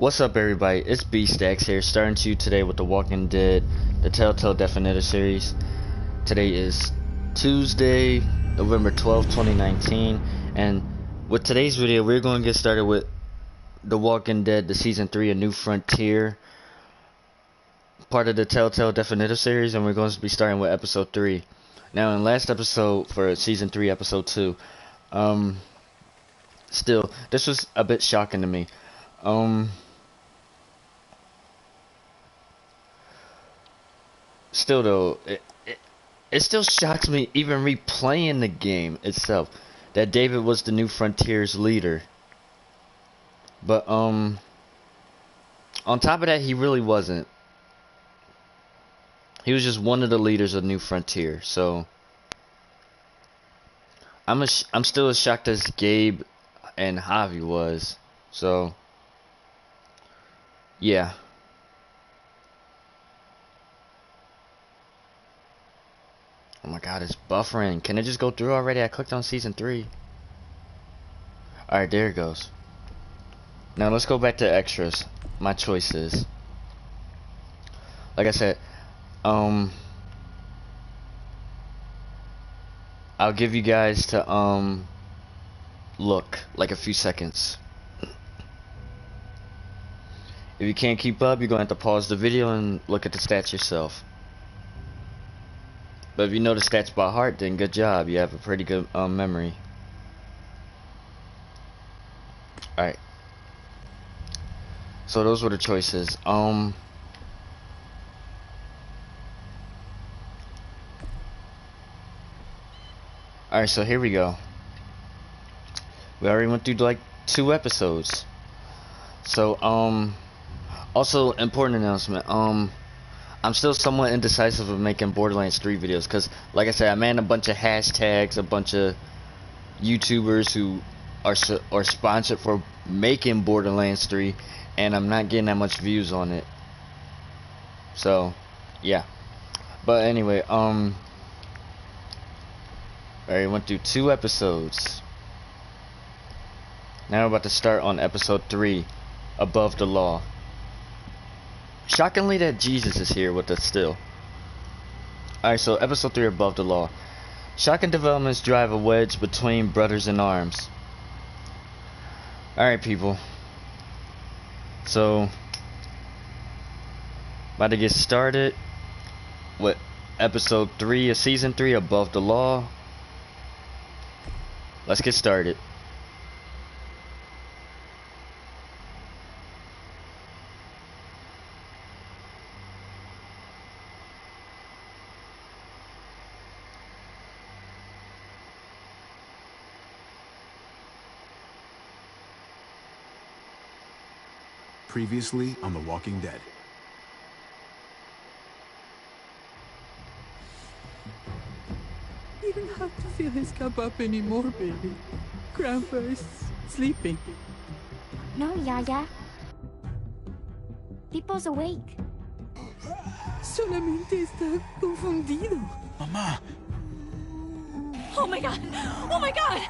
What's up, everybody? It's B-Stacks here, starting to you today with The Walking Dead, the Telltale Definitive series. Today is Tuesday, November 12th, 2019, and with today's video, we're going to get started with The Walking Dead, the Season 3, A New Frontier, part of the Telltale Definitive series, and we're going to be starting with Episode 3. Now, in last episode, for Season 3, Episode 2, still, this was a bit shocking to me. Still though, it still shocks me, even replaying the game itself, that David was the New Frontier's leader. But on top of that, he really wasn't. He was just one of the leaders of New Frontier. So I'm still as shocked as Gabe and Javi was. So yeah. Oh my god, it's buffering. Can it just go through already? I clicked on Season 3. Alright, there it goes. Now let's go back to extras. My choices. Like I said, I'll give you guys to look like a few seconds. If you can't keep up, you're gonna have to pause the video and look at the stats yourself. But if you know the stats by heart, then good job. You have a pretty good memory. Alright. So those were the choices. Alright, so here we go. We already went through like 2 episodes. So, also important announcement. I'm still somewhat indecisive of making Borderlands 3 videos, because, like I said, I made a bunch of hashtags, a bunch of YouTubers who are sponsored for making Borderlands 3, and I'm not getting that much views on it. So, yeah. But anyway, I already went through 2 episodes. Now we're about to start on episode 3, Above the Law. Shockingly that Jesus is here with us still. Alright, so episode 3, Above the Law. Shocking developments drive a wedge between brothers in arms. Alright, people. So, about to get started with episode 3 of season 3, Above the Law. Let's get started. Previously on The Walking Dead. You don't have to fill his cup up anymore, baby. Grandpa is sleeping. No, Yaya. Pipo's awake. Solamente está confundido. Mamá! Oh my god! Oh my god!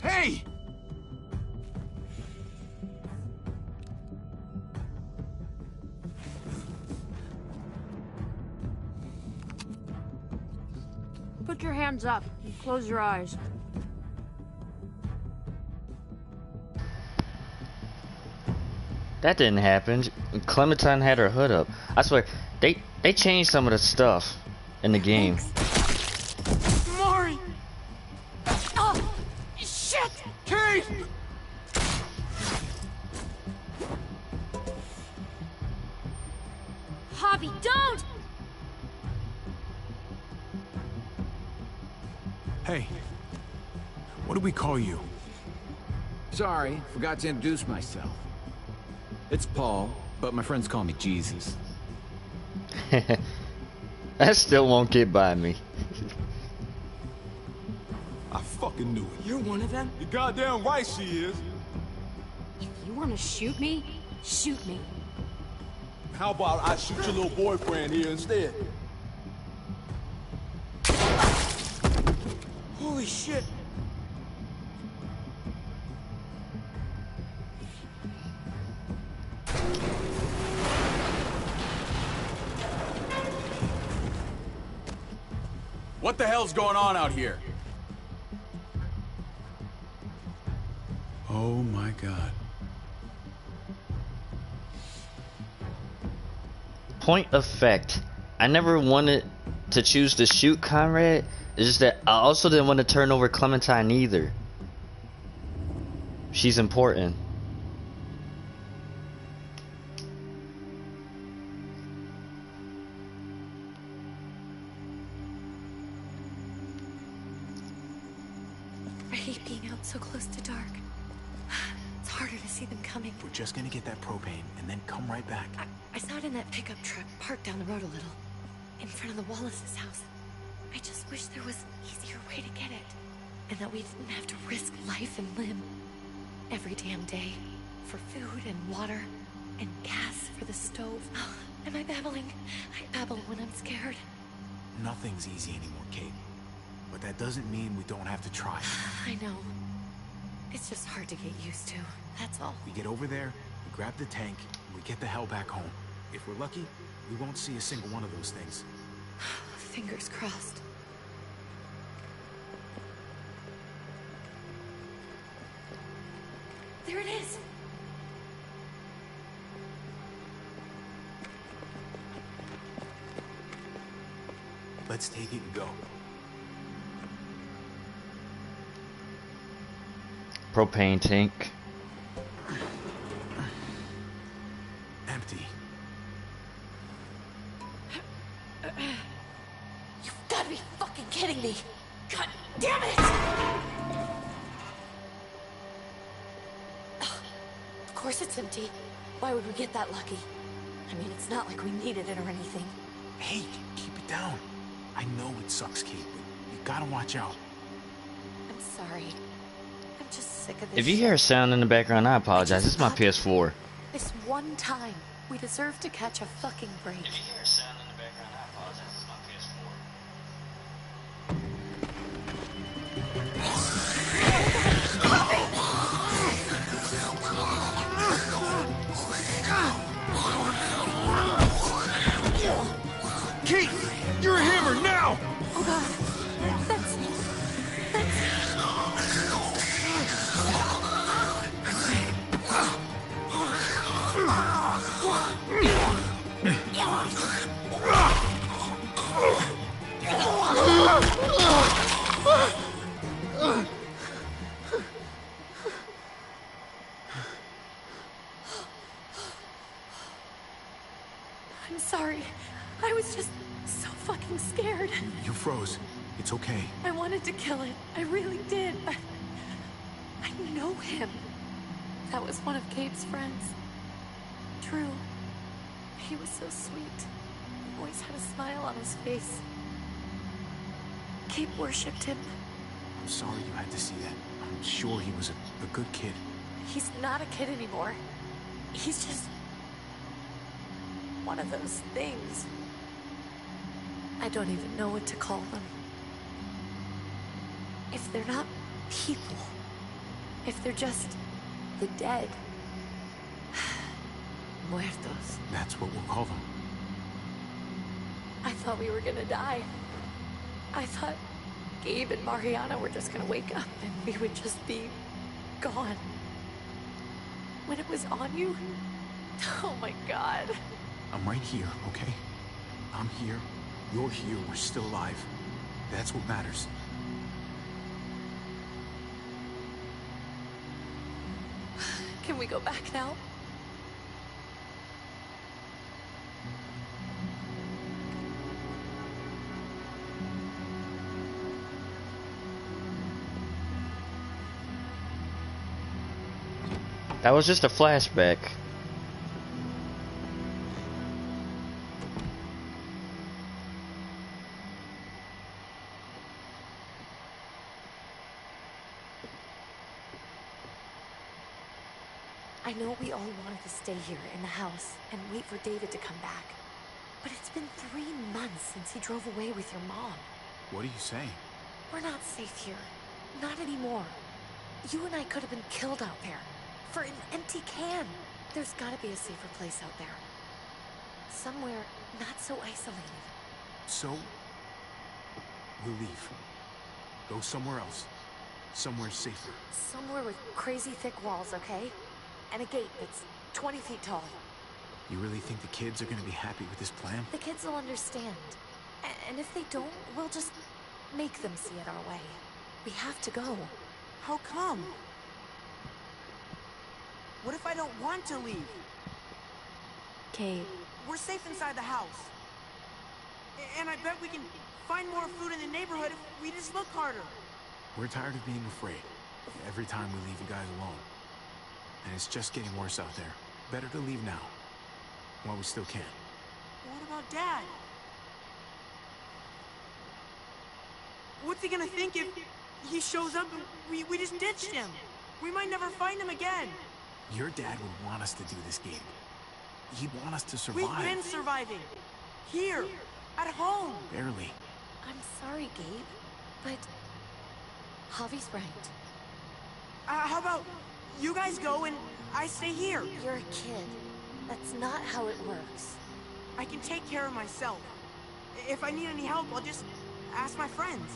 Hey! Put your hands up and close your eyes. That didn't happen. Clementine had her hood up. I swear, they changed some of the stuff in the game. Mari! Oh, shit! Kate! Javi, don't! Hey, what do we call you? Sorry, forgot to introduce myself. It's Paul, but my friends call me Jesus. That still won't get by me. I fucking knew it. You're one of them? You're goddamn right she is. If you want to shoot me, Shoot me. How about I shoot your little boyfriend here instead? Holy shit! What the hell's going on out here? Oh my god. Point of fact, I never wanted to choose to shoot Conrad. It's just that I also didn't want to turn over Clementine either. She's important. I hate being out so close to dark. It's harder to see them coming. We're just gonna get that propane and then come right back. I saw it in that pickup truck parked down the road a little. In front of the Wallace's house. I just wish there was an easier way to get it. And that we didn't have to risk life and limb. Every damn day. For food and water. And gas for the stove. Am I babbling? I babble when I'm scared. Nothing's easy anymore, Kate. But that doesn't mean we don't have to try. I know. It's just hard to get used to. That's all. We get over there, we grab the tank, and we get the hell back home. If we're lucky, we won't see a single one of those things. Fingers crossed. There it is! Let's take it and go. Propane tank. Empty. You've gotta be fucking kidding me! God damn it! Of course it's empty. Why would we get that lucky? I mean, it's not like we needed it or anything. Hey, keep it down. I know it sucks, Kate, but you gotta watch out. I'm sorry. I'm just sick of this. If you hear a sound in the background, I apologize. It's my PS4. This one time, we deserve to catch a fucking break. If you hear a sound in the background, I apologize. It's my PS4. Kate, you're a hammer now! Oh god, that's... I'm sorry. I was just so fucking scared. You froze. It's okay. I wanted to kill it. I really did, but... I know him. That was one of Gabe's friends. Drew. He was so sweet. Always had a smile on his face. Gabe worshipped him. I'm sorry you had to see that. I'm sure he was a good kid. He's not a kid anymore. He's just... one of those things. I don't even know what to call them. If they're not people, if they're just the dead, muertos. That's what we'll call them. I thought we were gonna die. I thought Gabe and Mariana were just gonna wake up and we would just be gone. When it was on you, oh my god. I'm right here, okay? I'm here. You're here. We're still alive. That's what matters. Can we go back now? That was just a flashback. I know we all wanted to stay here in the house and wait for David to come back. But it's been 3 months since he drove away with your mom. What are you saying? We're not safe here. Not anymore. You and I could have been killed out there. For an empty can. There's gotta be a safer place out there. Somewhere not so isolated. So, we'll leave. Go somewhere else. Somewhere safer. Somewhere with crazy thick walls, okay? And a gate that's 20 feet tall. You really think the kids are gonna be happy with this plan? The kids will understand. And if they don't, we'll just make them see it our way. We have to go. How come? What if I don't want to leave? Gabe. We're safe inside the house. And I bet we can find more food in the neighborhood if we just look harder. We're tired of being afraid. Every time we leave you guys alone. And it's just getting worse out there. Better to leave now. While we still can. What about Dad? What's he gonna think if he shows up and we just ditched him? We might never find him again. Your dad would want us to do this game. He'd want us to survive. We've been surviving. Here. At home. Barely. I'm sorry, Gabe. But Javi's right. How about you guys go and I stay here? You're a kid. That's not how it works. I can take care of myself. If I need any help, I'll just ask my friends.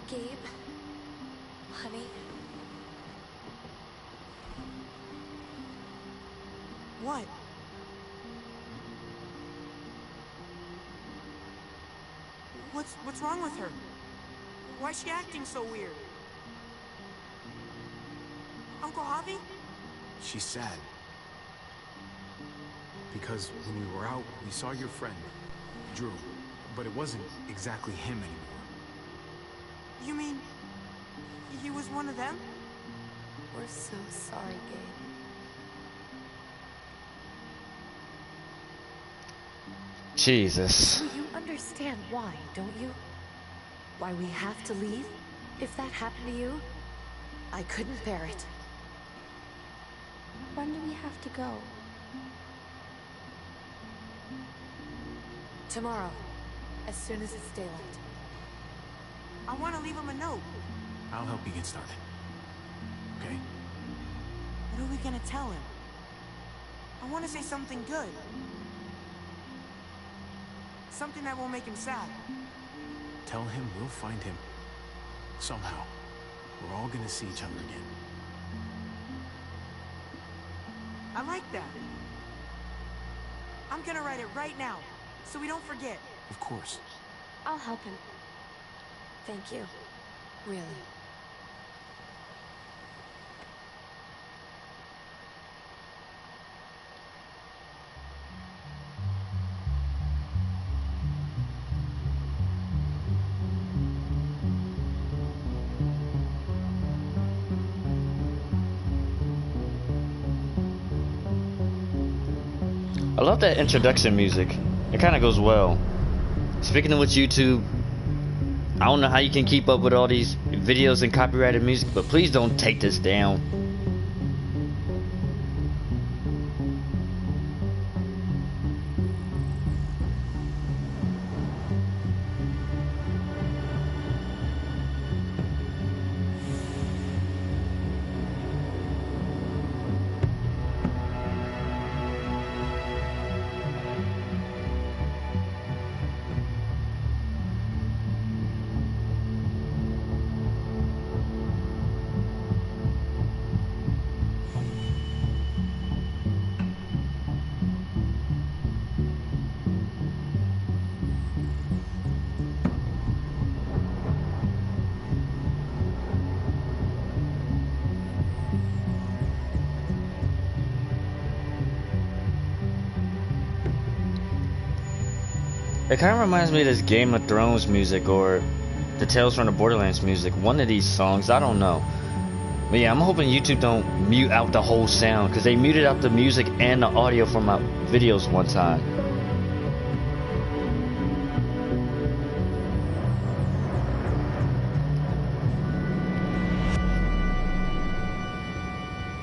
Gabe, honey. What? What's wrong with her? Why is she acting so weird? Uncle Javi? She's sad. Because when we were out, we saw your friend, Drew. But it wasn't exactly him anymore. You mean he was one of them? We're so sorry, Gabe. Jesus. So you understand why, don't you? Why we have to leave? If that happened to you, I couldn't bear it. When do we have to go? Tomorrow, as soon as it's daylight. I want to leave him a note. I'll help you get started. Okay? What are we gonna tell him? I want to say something good. Something that won't make him sad. Tell him we'll find him. Somehow. We're all gonna see each other again. I like that. I'm gonna write it right now, so we don't forget. Of course. I'll help him. Thank you. Really. I love that introduction music. It kind of goes well. Speaking of which, YouTube, I don't know how you can keep up with all these videos and copyrighted music, but please don't take this down. It kind of reminds me of this Game of Thrones music or the Tales from the Borderlands music. One of these songs, I don't know. But yeah, I'm hoping YouTube don't mute out the whole sound, because they muted out the music and the audio from my videos one time.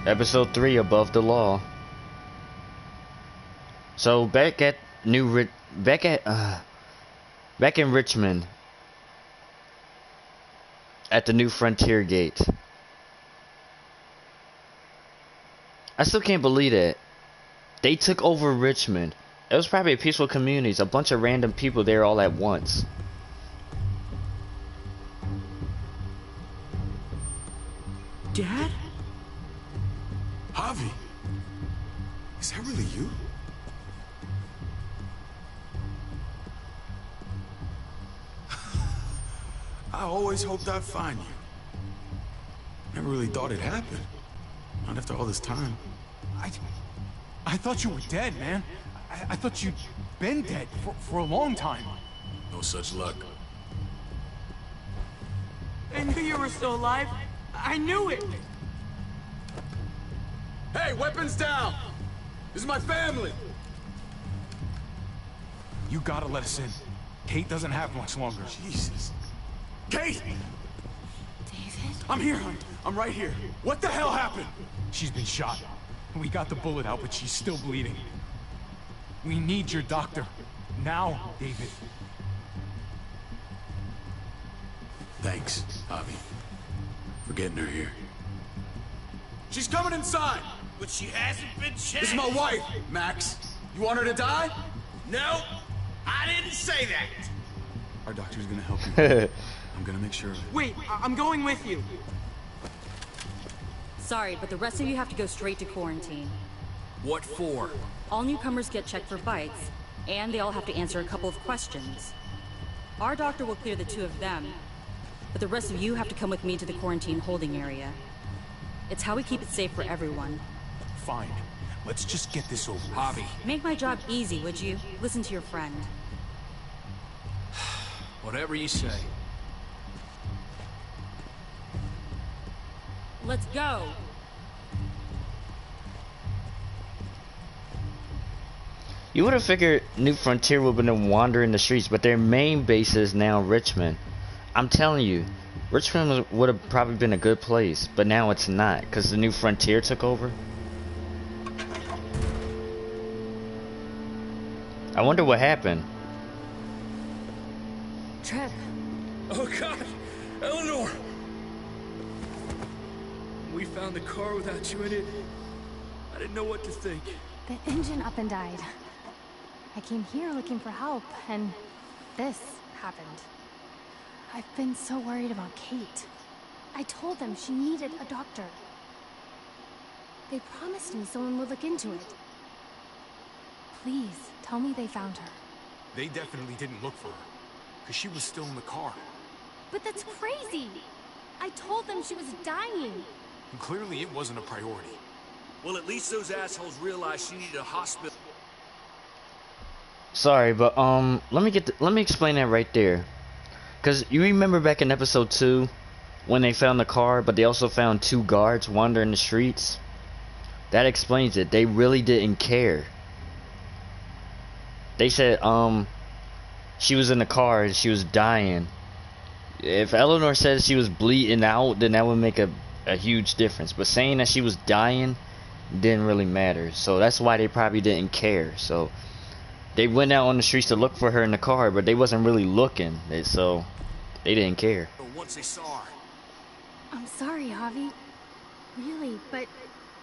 Episode 3, Above the Law. So back in Richmond, at the New Frontier Gate. I still can't believe it. They took over Richmond. It was probably a peaceful community, a bunch of random people there all at once. Dad? Javi, is that really you? I always hoped I'd find you. Never really thought it'd happen. Not after all this time. I thought you were dead, man. I thought you'd been dead for a long time. No such luck. I knew you were still alive. I knew it. Hey, weapons down! This is my family! You gotta let us in. Kate doesn't have much longer. Jesus. Kate! David? I'm here, hon. I'm right here. What the hell happened? She's been shot. We got the bullet out, but she's still bleeding. We need your doctor. Now, David. Thanks, Javi, for getting her here. She's coming inside! But she hasn't been checked. This is my wife, Max. You want her to die? No, I didn't say that. Our doctor's gonna help you. I'm gonna make sure of it. Wait, I'm going with you. Sorry, but the rest of you have to go straight to quarantine. What for? All newcomers get checked for bites, and they all have to answer a couple of questions. Our doctor will clear the two of them, but the rest of you have to come with me to the quarantine holding area. It's how we keep it safe for everyone. Fine. Let's just get this over with. Javi. Make my job easy, would you? Listen to your friend. Whatever you say. Let's go! You would have figured New Frontier would have been wandering the streets, but their main base is now Richmond. I'm telling you, Richmond would have probably been a good place, but now it's not, because the New Frontier took over. I wonder what happened. Trip. Oh God, Eleanor! We found the car without you in it. I didn't know what to think. The engine up and died. I came here looking for help, and this happened. I've been so worried about Kate. I told them she needed a doctor. They promised me someone would look into it. Please, tell me they found her. They definitely didn't look for her, because she was still in the car. But that's crazy! I told them she was dying. And clearly it wasn't a priority. Well, at least those assholes realized she needed a hospital. Sorry, but let me explain that right there. Cause you remember back in episode 2 when they found the car, but they also found 2 guards wandering the streets? That explains it. They really didn't care. They said she was in the car and she was dying. If Eleanor said she was bleeding out, then that would make a huge difference. But saying that she was dying didn't really matter. So that's why they probably didn't care. So they went out on the streets to look for her in the car, but they wasn't really looking. So they didn't care. Once they saw her. I'm sorry, Javi. Really, but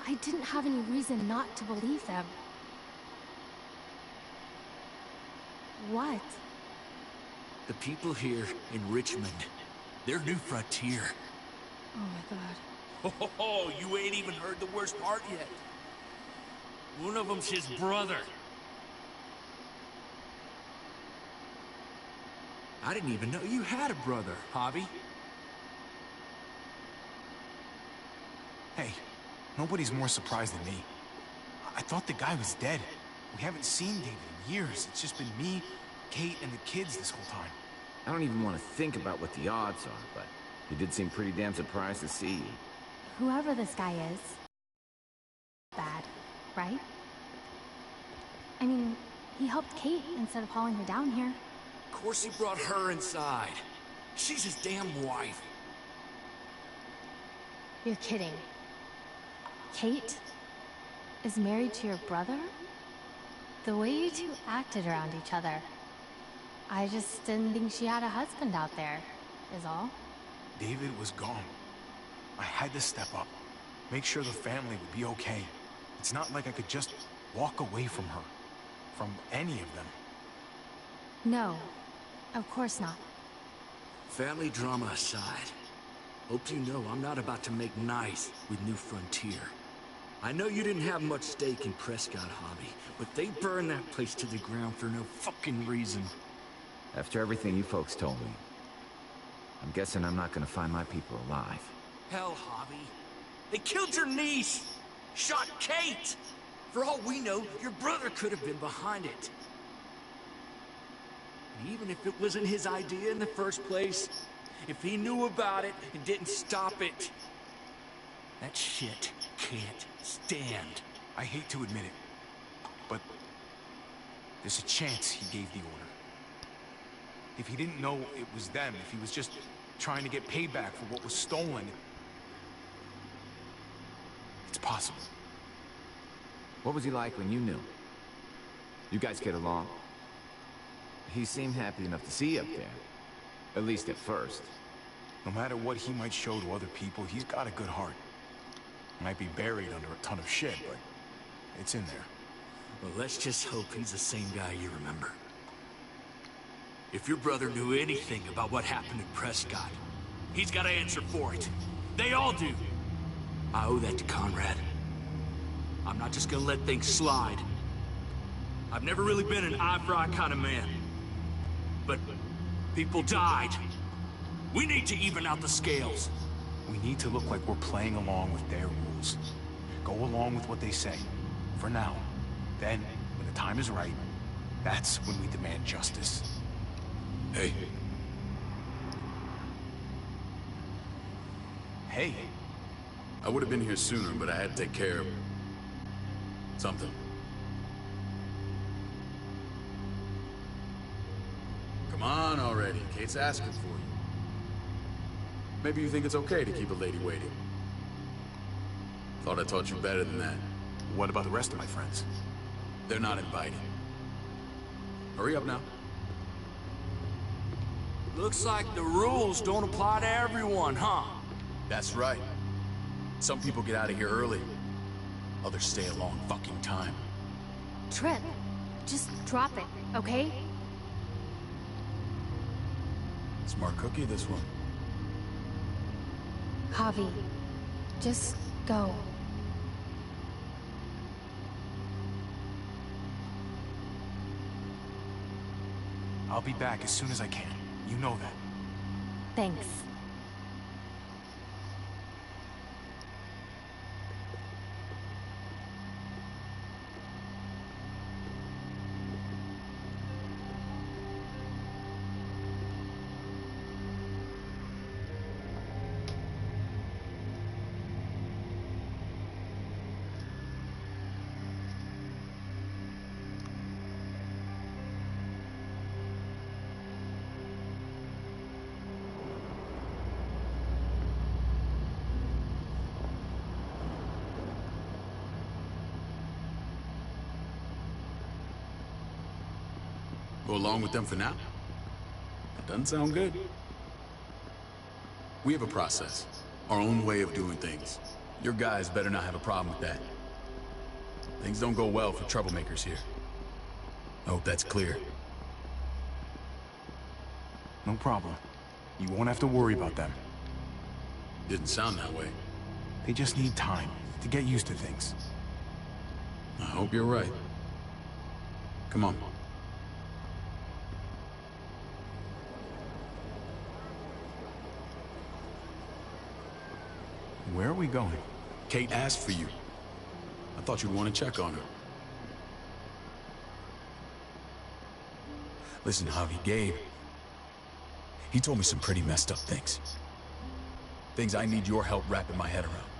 I didn't have any reason not to believe them. What? The people here in Richmond, they're New Frontier. Oh my god. Oh, you ain't even heard the worst part yet. One of them's his brother. I didn't even know you had a brother, Javi. Hey, nobody's more surprised than me. I thought the guy was dead. We haven't seen David in years. It's just been me, Kate, and the kids this whole time. I don't even want to think about what the odds are, but you did seem pretty damn surprised to see you. Whoever this guy is, bad, right? I mean, he helped Kate instead of hauling her down here. Of course he brought her inside. She's his damn wife. You're kidding. Kate is married to your brother? The way you two acted around each other. I just didn't think she had a husband out there, is all. David was gone. I had to step up. Make sure the family would be okay. It's not like I could just walk away from her. From any of them. No, of course not. Family drama aside, hope you know I'm not about to make nice with New Frontier. I know you didn't have much stake in Prescott, Javi, but they burned that place to the ground for no fucking reason. After everything you folks told me, I'm guessing I'm not gonna find my people alive. Hell, Javi. They killed your niece! Shot Kate! For all we know, your brother could have been behind it. And even if it wasn't his idea in the first place, if he knew about it and didn't stop it, that shit can't stand. I hate to admit it, but there's a chance he gave the order. If he didn't know it was them, if he was just trying to get payback for what was stolen, it's possible. What was he like when you knew? You guys get along? He seemed happy enough to see you up there. At least at first. No matter what he might show to other people, he's got a good heart. Might be buried under a ton of shit, but it's in there. Well, let's just hope he's the same guy you remember. If your brother knew anything about what happened in Prescott, he's got to answer for it. They all do. I owe that to Conrad. I'm not just gonna let things slide. I've never really been an eye-for-eye kind of man. But people died. We need to even out the scales. We need to look like we're playing along with their rules. Go along with what they say. For now. Then, when the time is right, that's when we demand justice. Hey. Hey. I would have been here sooner, but I had to take care of something. Come on already. Kate's asking for you. Maybe you think it's okay to keep a lady waiting. Thought I taught you better than that. What about the rest of my friends? They're not invited. Hurry up now. Looks like the rules don't apply to everyone, huh? That's right. Some people get out of here early. Others stay a long fucking time. Tripp, just drop it, okay? Smart cookie, this one. Javi, just go. I'll be back as soon as I can. You know that. Thanks. Go along with them for now? That doesn't sound good. We have a process. Our own way of doing things. Your guys better not have a problem with that. Things don't go well for troublemakers here. I hope that's clear. No problem. You won't have to worry about them. Didn't sound that way. They just need time to get used to things. I hope you're right. Come on. Where are we going? Kate asked for you. I thought you'd want to check on her. Listen, Javi, Gabe. He told me some pretty messed up things. Things I need your help wrapping my head around.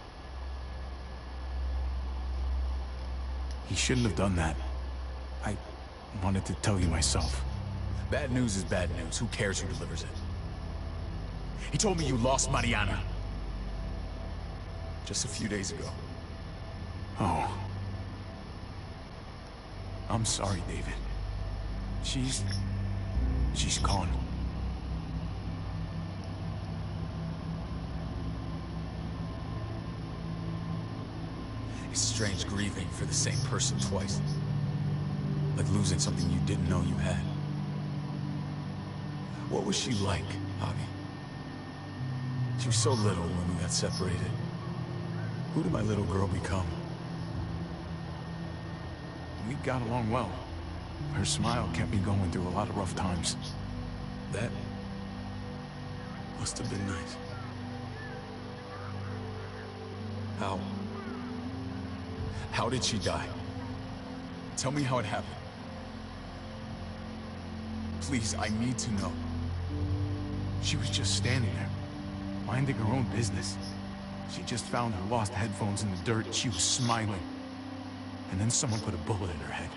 He shouldn't have done that. I wanted to tell you myself. Bad news is bad news. Who cares who delivers it? He told me you lost Mariana. Just a few days ago. Oh. I'm sorry, David. She's gone. It's strange grieving for the same person twice. Like losing something you didn't know you had. What was she like, Javi? She was so little when we got separated. Who did my little girl become? We got along well. Her smile kept me going through a lot of rough times. That must have been nice. How did she die? Tell me how it happened. Please, I need to know. She was just standing there, minding her own business. She just found her lost headphones in the dirt. She was smiling. And then someone put a bullet in her head.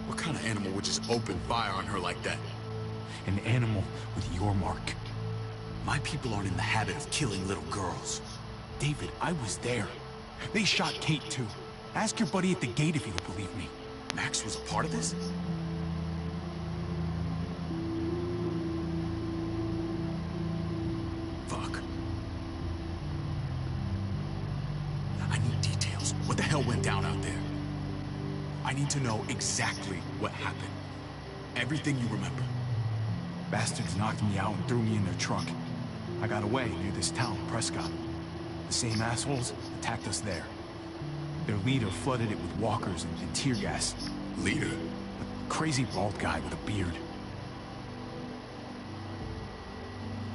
What kind of animal would just open fire on her like that? An animal with your mark. My people aren't in the habit of killing little girls. David, I was there. They shot Kate too. Ask your buddy at the gate if you don't believe me. Max was a part of this? Fuck. I need details. What the hell went down out there? I need to know exactly what happened. Everything you remember. Bastards knocked me out and threw me in their truck. I got away near this town, Prescott. The same assholes attacked us there. Their leader flooded it with walkers and tear gas. Leader? A crazy bald guy with a beard.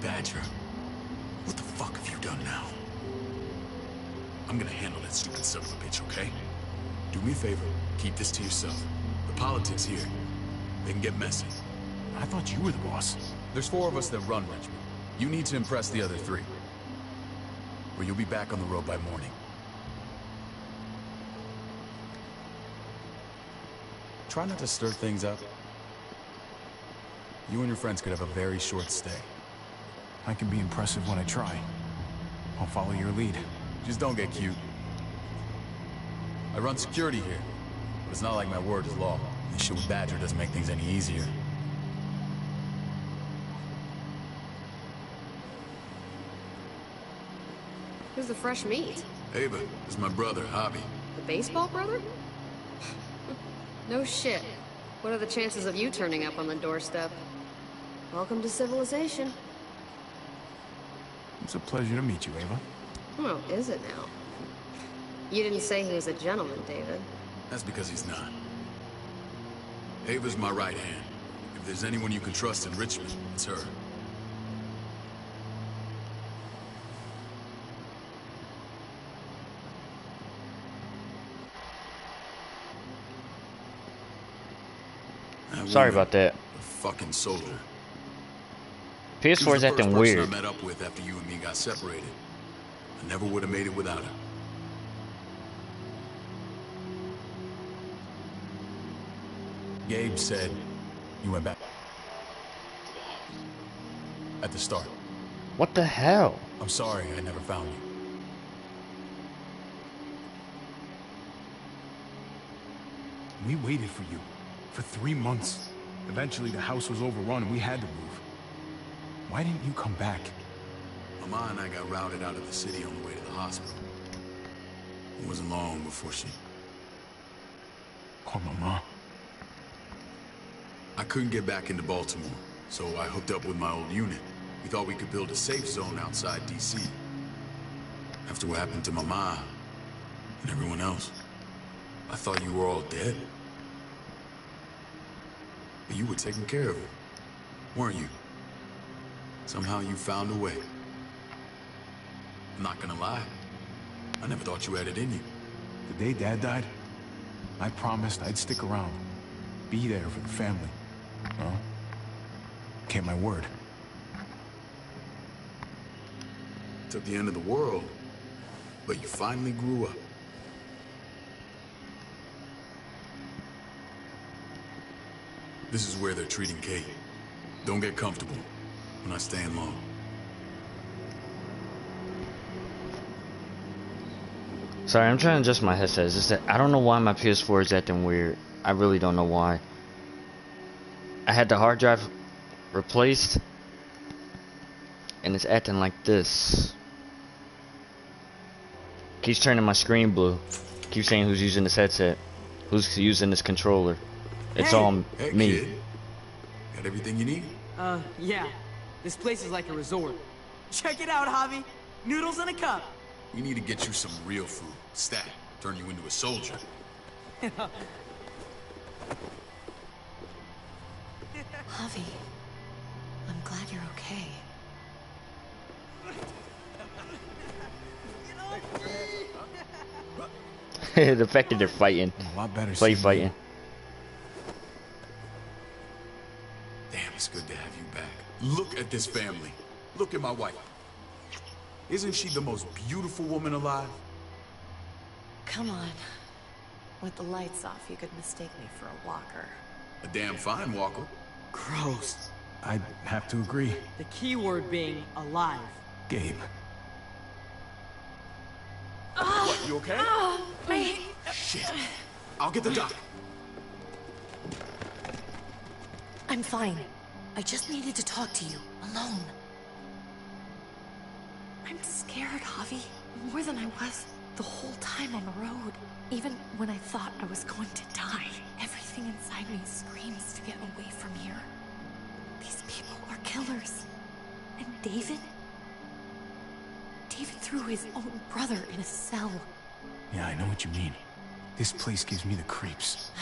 Badger, what the fuck have you done now? I'm gonna handle that stupid son of a bitch, okay? Do me a favor, keep this to yourself. The politics here, they can get messy. I thought you were the boss. There's 4 of us that run Richmond. You need to impress the other 3. Or you'll be back on the road by morning. Try not to stir things up. You and your friends could have a very short stay. I can be impressive when I try. I'll follow your lead. Just don't get cute. I run security here, but it's not like my word is law. This shit with Badger doesn't make things any easier. Who's the fresh meat? Ava, this is my brother, Javi. The baseball brother? No shit. What are the chances of you turning up on the doorstep? Welcome to civilization. It's a pleasure to meet you, Ava. Oh, is it now? You didn't say he was a gentleman, David. That's because he's not. Ava's my right hand. If there's anyone you can trust in Richmond, it's her. Sorry about that. A fucking soldier. PS4 is acting weird. I met up with after you and me got separated. I never would have made it without her. Gabe said you went back at the start. What the hell? I'm sorry I never found you. We waited for you. For 3 months. Eventually the house was overrun and we had to move. Why didn't you come back? Mama and I got routed out of the city on the way to the hospital. It wasn't long before she... Poor Mama. I couldn't get back into Baltimore, so I hooked up with my old unit. We thought we could build a safe zone outside D.C. After what happened to Mama and everyone else, I thought you were all dead. But you were taking care of her, weren't you? Somehow you found a way. I'm not gonna lie. I never thought you had it in you. The day Dad died, I promised I'd stick around. Be there for the family. Well, kept my word. Took the end of the world, but you finally grew up. This is where they're treating Kate. Don't get comfortable. We're not staying long. Sorry, I'm trying to adjust my headset. It's just that I don't know why my PS4 is acting weird. I really don't know why. I had the hard drive replaced, and it's acting like this. Keeps turning my screen blue. Keeps saying who's using this headset, who's using this controller. It's all me. Kid. Got everything you need? Yeah. This place is like a resort. Check it out, Javi. Noodles in a cup. We need to get you some real food. Stat. Turn you into a soldier. Javi, I'm glad you're okay. The fact that they're fighting. A lot better. Play fighting. Damn, it's good to have you back. Look at this family. Look at my wife. Isn't she the most beautiful woman alive? Come on. With the lights off, you could mistake me for a walker. A damn fine walker. Gross. I'd have to agree. The key word being alive. Gabe. What, you okay? Shit. I'll get the doc. I'm fine. I just needed to talk to you, alone. I'm scared, Javi. More than I was the whole time on the road. Even when I thought I was going to die. Everything inside me screams to get away from here. These people are killers. And David? David threw his own brother in a cell. Yeah, I know what you mean. This place gives me the creeps.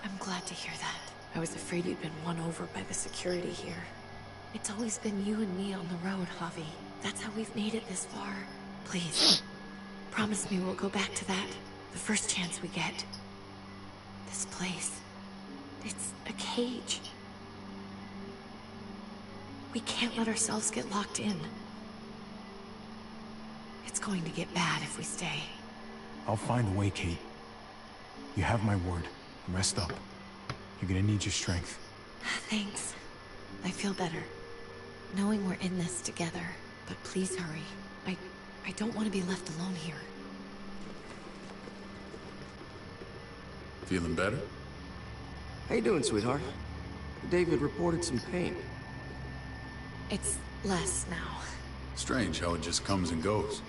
I'm glad to hear that. I was afraid you'd been won over by the security here. It's always been you and me on the road, Javi. That's how we've made it this far. Please, promise me we'll go back to that the first chance we get. This place, it's a cage. We can't let ourselves get locked in. It's going to get bad if we stay. I'll find a way, Kate. You have my word. Rest up. You're gonna need your strength. Thanks. I feel better. Knowing we're in this together. But please hurry. I don't want to be left alone here. Feeling better? How you doing, sweetheart? David reported some pain. It's less now. Strange how it just comes and goes.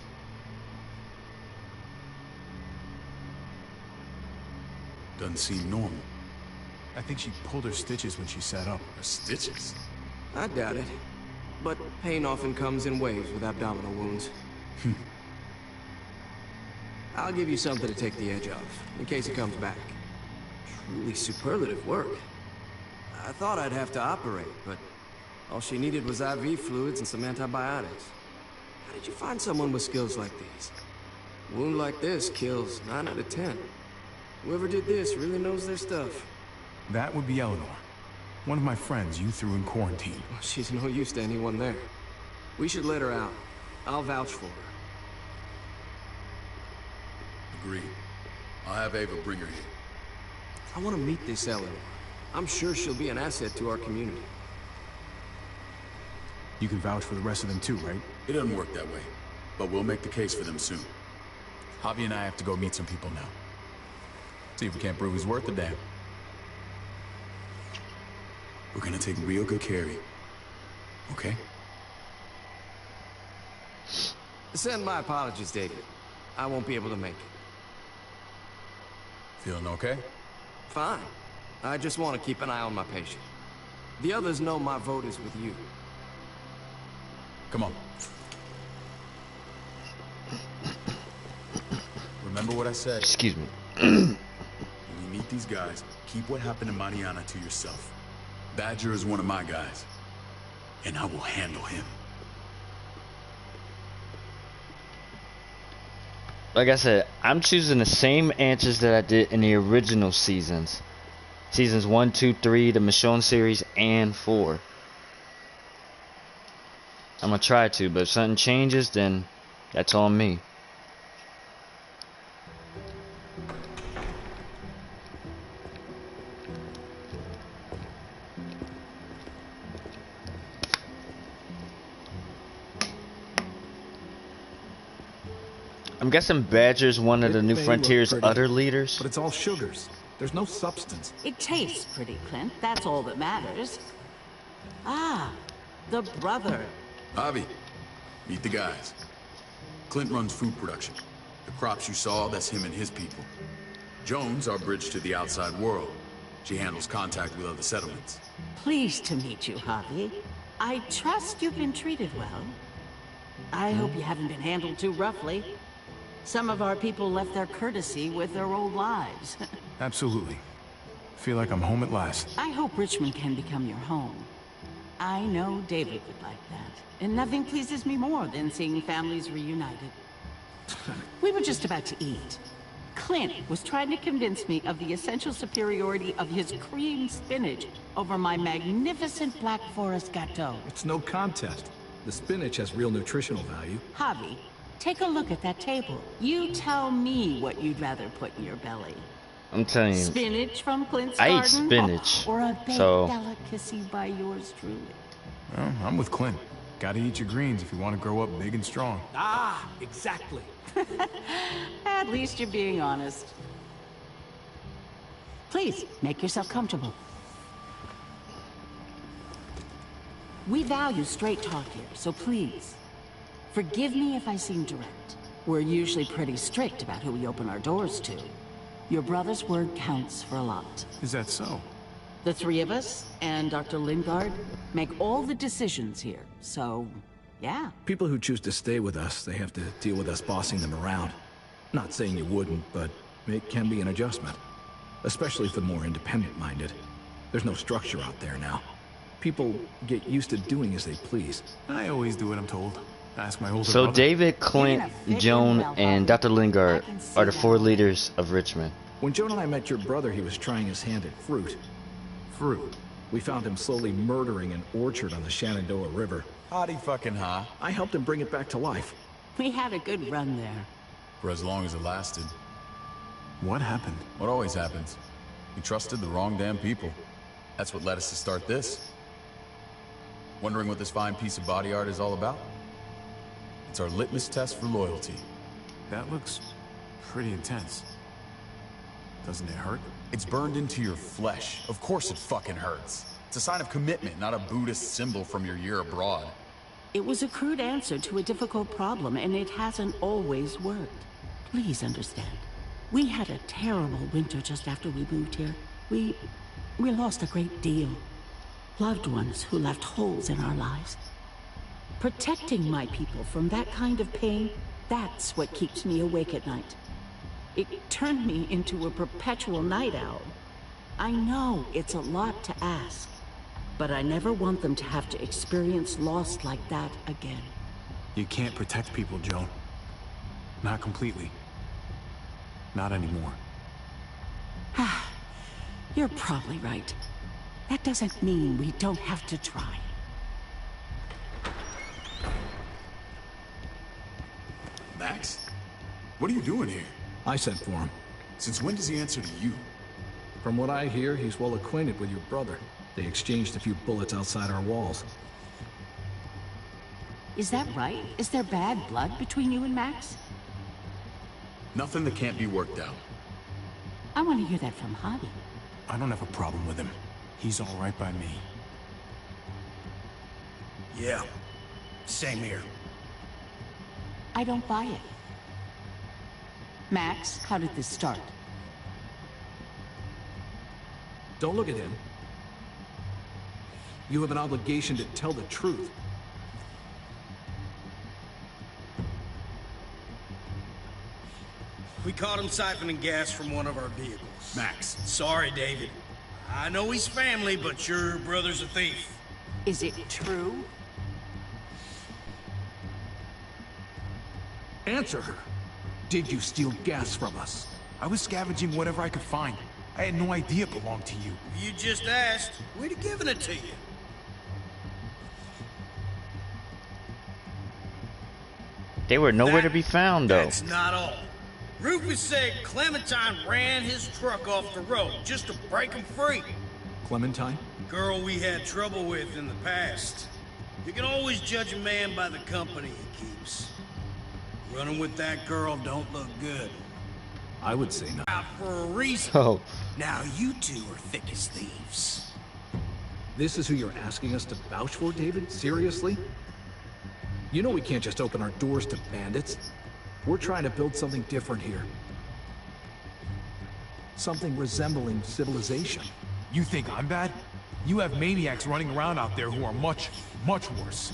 Doesn't seem normal. I think she pulled her stitches when she sat up. Her stitches? I doubt it. But pain often comes in waves with abdominal wounds. I'll give you something to take the edge off, in case it comes back. Truly superlative work. I thought I'd have to operate, but all she needed was IV fluids and some antibiotics. How did you find someone with skills like these? A wound like this kills 9 out of 10. Whoever did this really knows their stuff. That would be Eleanor. One of my friends you threw in quarantine. Well, she's no use to anyone there. We should let her out. I'll vouch for her. Agreed. I'll have Ava bring her here. I want to meet this Eleanor. I'm sure she'll be an asset to our community. You can vouch for the rest of them too, right? It doesn't work that way, but we'll make the case for them soon. Javi and I have to go meet some people now. See if we can't prove he's worth the damn. We're gonna take real good care of you. Okay? Send my apologies, David. I won't be able to make it. Feeling okay? Fine. I just want to keep an eye on my patient. The others know my vote is with you. Come on. Remember what I said. Excuse me. When you meet these guys, keep what happened to Mariana to yourself. Badger is one of my guys, and I will handle him. Like I said, I'm choosing the same answers that I did in the original seasons. Seasons 1, 2, 3, the Michonne series, and 4. I'm gonna try to, but if something changes, then that's on me. I'm guessing Badger's one of the New It may Frontier's look pretty, other leaders. But it's all sugars. There's no substance. It tastes pretty, Clint. That's all that matters. Ah, the brother. Javi, meet the guys. Clint runs food production. The crops you saw, that's him and his people. Jones, our bridge to the outside world. She handles contact with other settlements. Pleased to meet you, Javi. I trust you've been treated well. I hope you haven't been handled too roughly. Some of our people left their courtesy with their old lives. Absolutely. Feel like I'm home at last. I hope Richmond can become your home. I know David would like that. And nothing pleases me more than seeing families reunited. We were just about to eat. Clint was trying to convince me of the essential superiority of his creamed spinach over my magnificent Black Forest gâteau. It's no contest. The spinach has real nutritional value. Javi, take a look at that table. You tell me what you'd rather put in your belly. I'm telling you. Spinach from Clint's I garden? eat spinach. Or a baked so delicacy by yours truly? Well, I'm with Clint. Gotta eat your greens if you want to grow up big and strong. Ah, exactly. At least you're being honest. Please, make yourself comfortable. We value straight talk here, so please, forgive me if I seem direct. We're usually pretty strict about who we open our doors to. Your brother's word counts for a lot. Is that so? The three of us, and Dr. Lingard, make all the decisions here, so, yeah. People who choose to stay with us, they have to deal with us bossing them around. Not saying you wouldn't, but it can be an adjustment. Especially if they're more independent-minded. There's no structure out there now. People get used to doing as they please. I always do what I'm told. Ask my older so brother. David, Clint, Joan, and Dr. Lingard are the four leaders of Richmond. When Joan and I met your brother, he was trying his hand at fruit. We found him slowly murdering an orchard on the Shenandoah River. Howdy fucking ha. I helped him bring it back to life. We had a good run there. For as long as it lasted. What happened? What always happens. We trusted the wrong damn people. That's what led us to start this. Wondering what this fine piece of body art is all about? It's our litmus test for loyalty. That looks pretty intense. Doesn't it hurt? It's burned into your flesh. Of course it fucking hurts. It's a sign of commitment, not a Buddhist symbol from your year abroad. It was a crude answer to a difficult problem, and it hasn't always worked. Please understand. We had a terrible winter just after we moved here. We lost a great deal. Loved ones who left holes in our lives. Protecting my people from that kind of pain, that's what keeps me awake at night. It turned me into a perpetual night owl. I know it's a lot to ask, but I never want them to have to experience loss like that again. You can't protect people, Joan. Not completely. Not anymore. You're probably right. That doesn't mean we don't have to try. Max? What are you doing here? I sent for him. Since when does he answer to you? From what I hear, he's well acquainted with your brother. They exchanged a few bullets outside our walls. Is that right? Is there bad blood between you and Max? Nothing that can't be worked out. I want to hear that from Javi. I don't have a problem with him. He's all right by me. Yeah, same here. I don't buy it. Max, how did this start? Don't look at him. You have an obligation to tell the truth. We caught him siphoning gas from one of our vehicles. Max. Sorry, David. I know he's family, but your brother's a thief. Is it true? Answer her. Did you steal gas from us? I was scavenging whatever I could find. I had no idea it belonged to you. You just asked. We'd have given it to you. They were nowhere to be found, though. That's not all. Rufus said Clementine ran his truck off the road just to break him free. Clementine? Girl we had trouble with in the past. You can always judge a man by the company he keeps. Running with that girl don't look good. I would say not. Out for a reason. Oh. Now you two are thick as thieves. This is who you're asking us to vouch for, David? Seriously? You know we can't just open our doors to bandits. We're trying to build something different here. Something resembling civilization. You think I'm bad? You have maniacs running around out there who are much, much worse.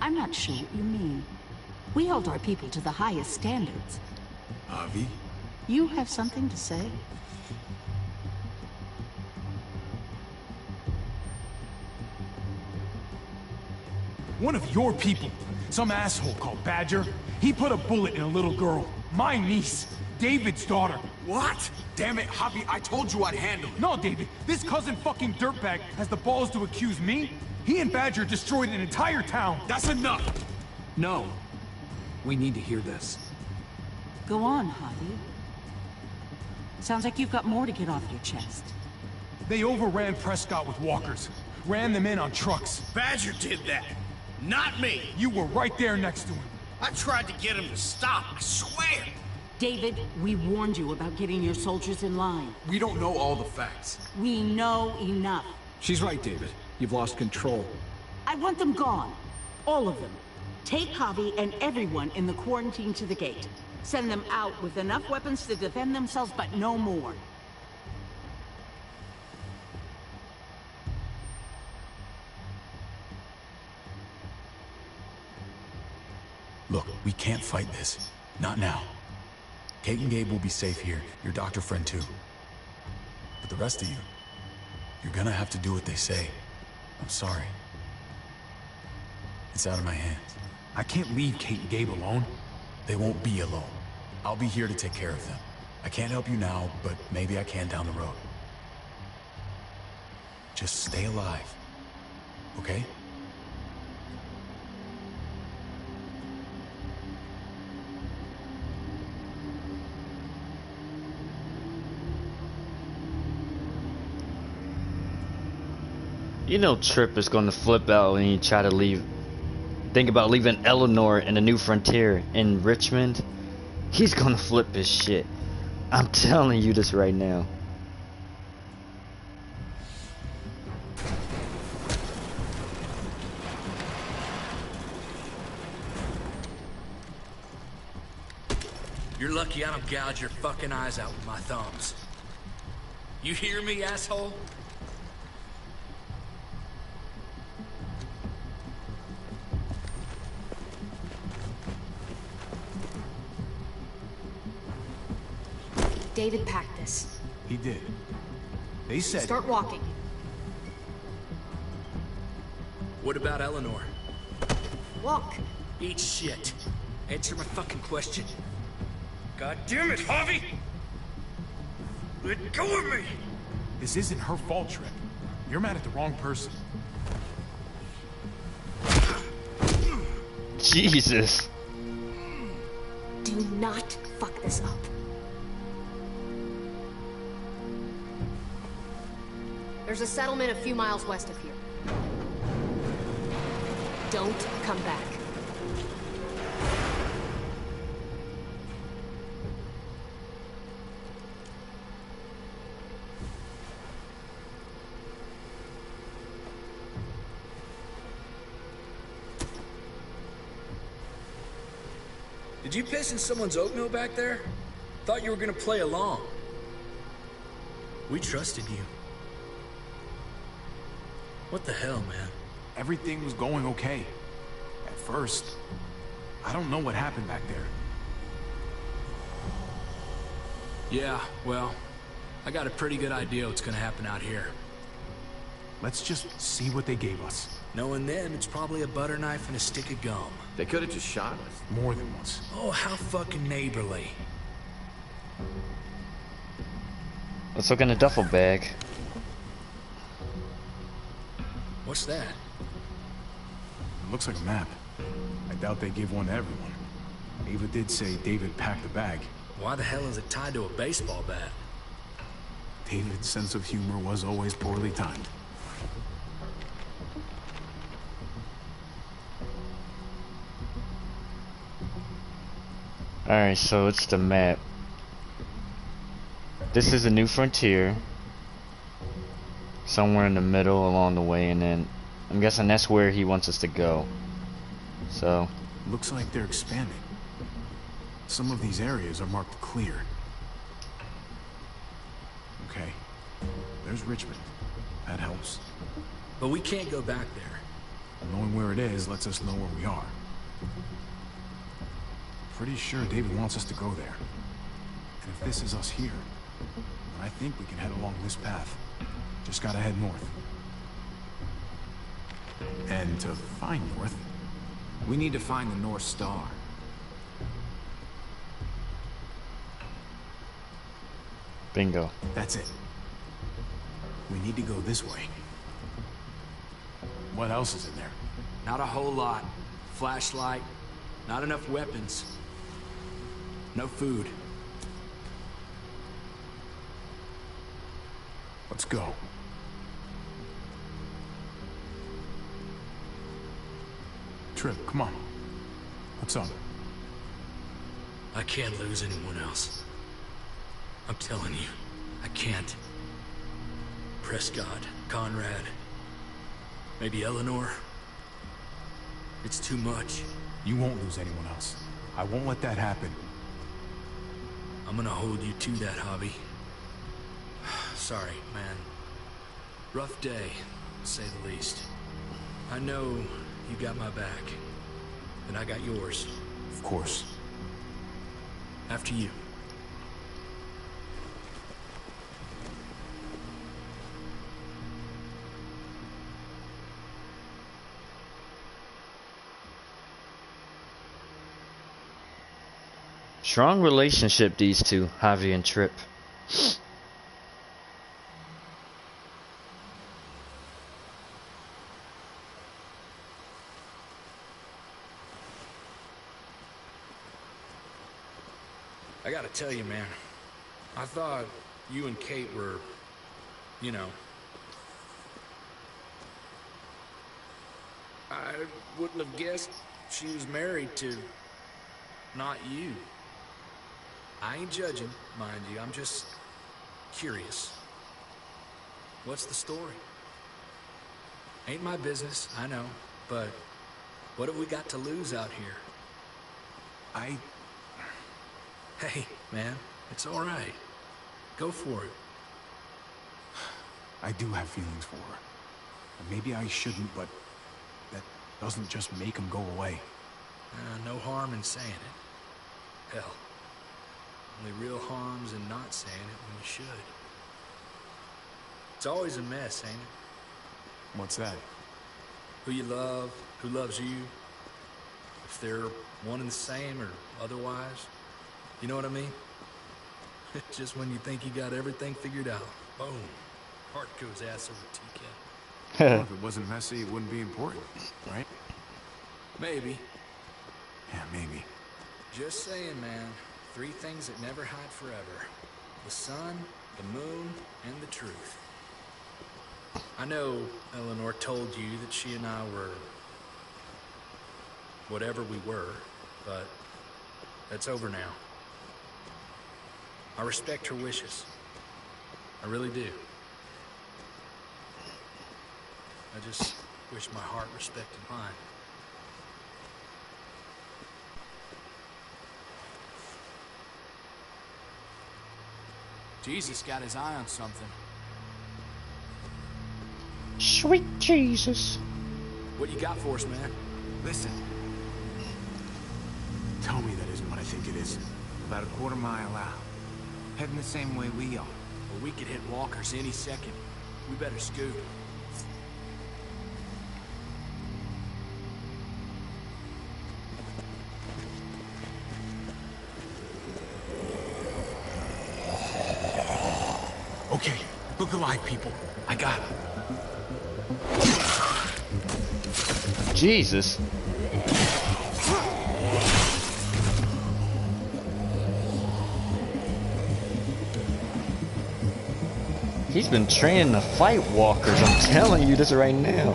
I'm not sure what you mean. We hold our people to the highest standards. Javi? You have something to say? One of your people, some asshole called Badger, he put a bullet in a little girl. My niece, David's daughter. What? Damn it, Javi, I told you I'd handle it. No, David, this cousin fucking dirtbag has the balls to accuse me? He and Badger destroyed an entire town. That's enough! No. We need to hear this. Go on, Javi. Sounds like you've got more to get off your chest. They overran Prescott with walkers. Ran them in on trucks. Badger did that. Not me. You were right there next to him. I tried to get him to stop, I swear. David, we warned you about getting your soldiers in line. We don't know all the facts. We know enough. She's right, David. You've lost control. I want them gone. All of them. Take Javi and everyone in the quarantine to the gate. Send them out with enough weapons to defend themselves, but no more. Look, we can't fight this. Not now. Kate and Gabe will be safe here. Your doctor friend too. But the rest of you, you're gonna have to do what they say. I'm sorry. It's out of my hands. I can't leave Kate and Gabe alone. They won't be alone. I'll be here to take care of them. I can't help you now, but maybe I can down the road. Just stay alive, okay? You know Tripp is gonna flip out when you try to leave. Think about leaving Eleanor in the New Frontier in Richmond. He's gonna flip his shit. I'm telling you this right now. You're lucky I don't gouge your fucking eyes out with my thumbs. You hear me, asshole? David packed this. He did. They said... Start walking. What about Eleanor? Walk. Eat shit. Answer my fucking question. God damn it, Javi! Let go of me! This isn't her fault, Tripp. You're mad at the wrong person. Jesus. Do not fuck this up. There's a settlement a few miles west of here. Don't come back. Did you piss in someone's oatmeal back there? Thought you were gonna play along. We trusted you. What the hell, man? Everything was going okay. At first. I don't know what happened back there. Yeah, well, I got a pretty good idea what's gonna happen out here. Let's just see what they gave us. Knowing them, it's probably a butter knife and a stick of gum. They could have just shot us. More than once. Oh, how fucking neighborly. Let's look in the duffel bag. What's that? It looks like a map. I doubt they give one to everyone. Ava did say David packed the bag. Why the hell is it tied to a baseball bat? David's sense of humor was always poorly timed. Alright, so it's the map. This is a new frontier. Somewhere in the middle along the way, and then I'm guessing that's where he wants us to go. So looks like they're expanding. Some of these areas are marked clear. Okay. There's Richmond. That helps. But we can't go back there. Knowing where it is lets us know where we are. Pretty sure David wants us to go there. And if this is us here, then I think we can head along this path. Just gotta head north. And to find north, we need to find the North Star. Bingo. That's it. We need to go this way. What else is in there? Not a whole lot. Flashlight, not enough weapons. No food. Let's go. Trip, come on. What's up? I can't lose anyone else. I'm telling you, I can't. Prescott, Conrad, maybe Eleanor. It's too much. You won't lose anyone else. I won't let that happen. I'm gonna hold you to that, Javi. Sorry, man. Rough day, to say the least. I know you got my back, and I got yours. Of course. After you. Strong relationship, these two, Javi and Trip. I gotta tell you, man. I thought you and Kate were, you know... I wouldn't have guessed she was married to... not you. I ain't judging, mind you. I'm just curious. What's the story? Ain't my business, I know, but what have we got to lose out here? Hey, man, it's all right. Go for it. I do have feelings for her. And maybe I shouldn't, but that doesn't just make them go away. No harm in saying it. Hell, only real harm's in not saying it when you should. It's always a mess, ain't it? What's that? Who you love, who loves you, if they're one and the same or otherwise. You know what I mean? Just when you think you got everything figured out, boom, heart goes ass over tea Well, if it wasn't messy, it wouldn't be important, right? Maybe. Yeah, maybe. Just saying, man. 3 things that never hide forever. The sun, the moon, and the truth. I know Eleanor told you that she and I were... whatever we were, but that's over now. I respect her wishes. I really do. I just wish my heart respected mine. Jesus got his eye on something. Sweet Jesus. What you got for us, man? Listen. Tell me that isn't what I think it is. About a quarter mile out. Heading the same way we are. Well, we could hit walkers any second. We better scoot. Okay, look alive, people. I got it. Jesus. He's been training to fight walkers, I'm telling you this right now.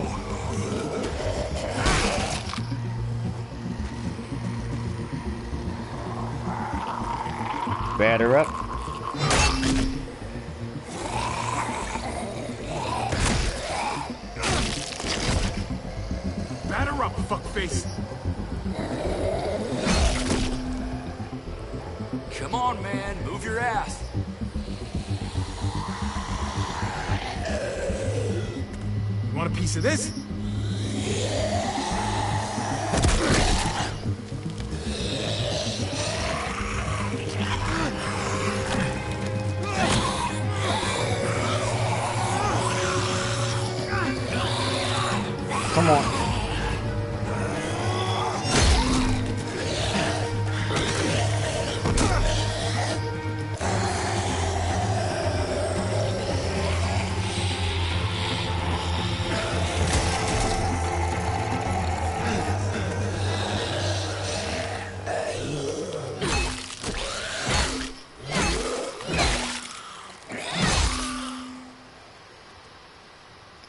Batter up. Batter up, fuckface. Come on, man. Move your ass. You want a piece of this? Come on.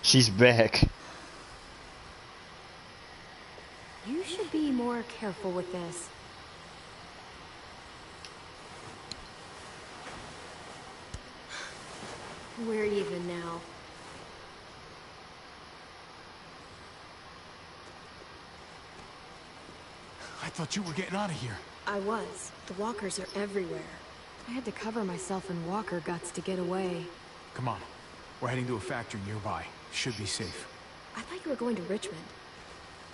She's back. You should be more careful with this. We're even now. I thought you were getting out of here. I was. The walkers are everywhere. I had to cover myself in walker guts to get away. Come on. We're heading to a factory nearby. Should be safe. I thought you were going to Richmond.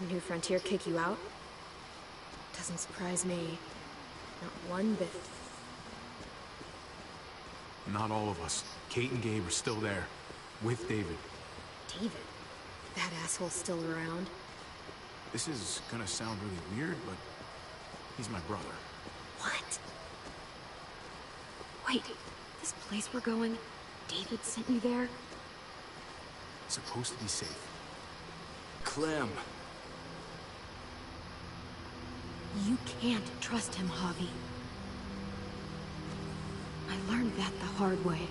New Frontier kick you out? Doesn't surprise me. Not one bit. Not all of us. Kate and Gabe are still there. With David. David? That asshole's still around? This is gonna sound really weird, but he's my brother. What? Wait, this place we're going, David sent you there? Supposed to be safe. Clem. You can't trust him, Javi. I learned that the hard way.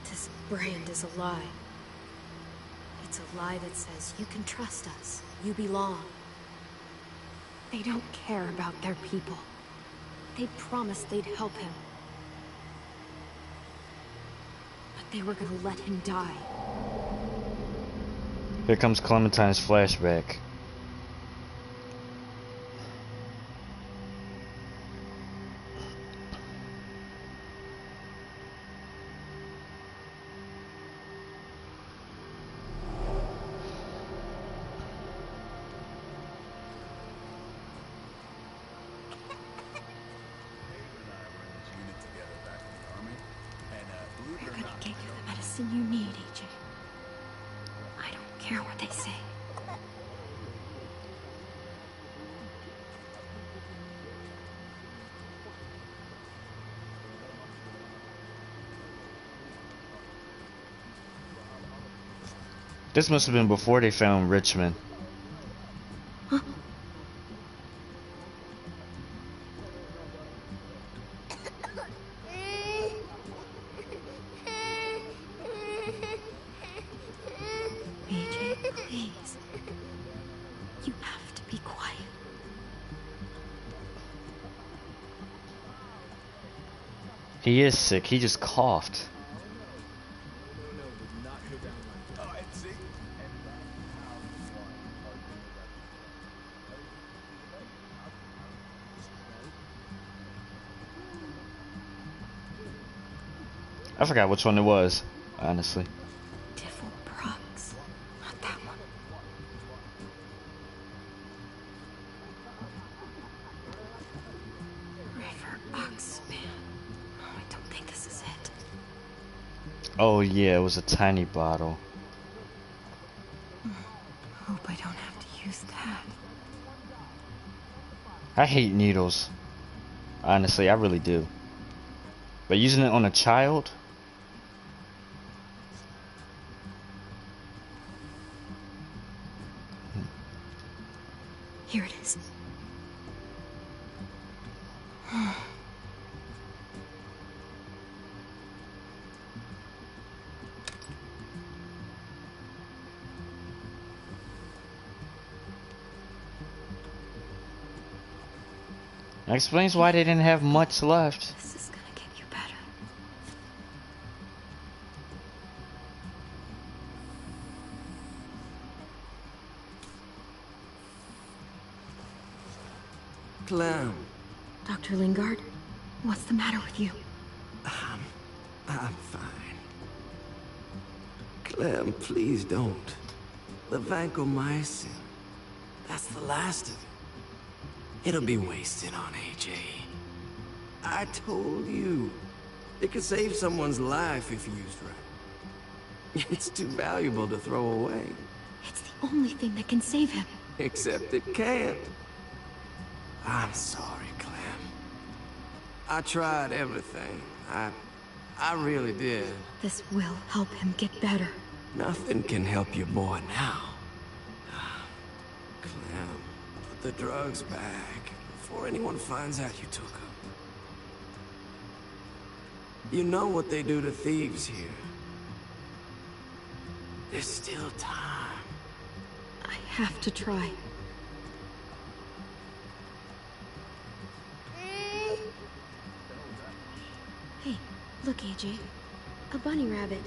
This brand is a lie. It's a lie that says you can trust us, you belong. They don't care about their people. They promised they'd help him. But they were gonna let him die. Here comes Clementine's flashback. We're gonna get you the medicine you need, AJ. I don't care what they say. This must have been before they found Richmond. Huh? AJ, please. You have to be quiet. He is sick. He just coughed. I forgot which one it was, honestly. Devil Prox. Not that one. River Oxman. Oh, I don't think this is it. Oh yeah, it was a tiny bottle. Hope I don't have to use that. I hate needles. Honestly, I really do. But using it on a child? Here it is. That explains why they didn't have much left. This is gonna get you better. Clem. Dr. Lingard, what's the matter with you? I'm fine. Clem, please don't. The vancomycin. That's the last of it. It'll be wasted on AJ. I told you. It could save someone's life if used right. It's too valuable to throw away. It's the only thing that can save him. Except it can't. I'm sorry, Clem. I tried everything. I really did. This will help him get better. Nothing can help your boy now. Clem, put the drugs back before anyone finds out you took them. You know what they do to thieves here. There's still time. I have to try. Hey, look, AJ. A bunny rabbit.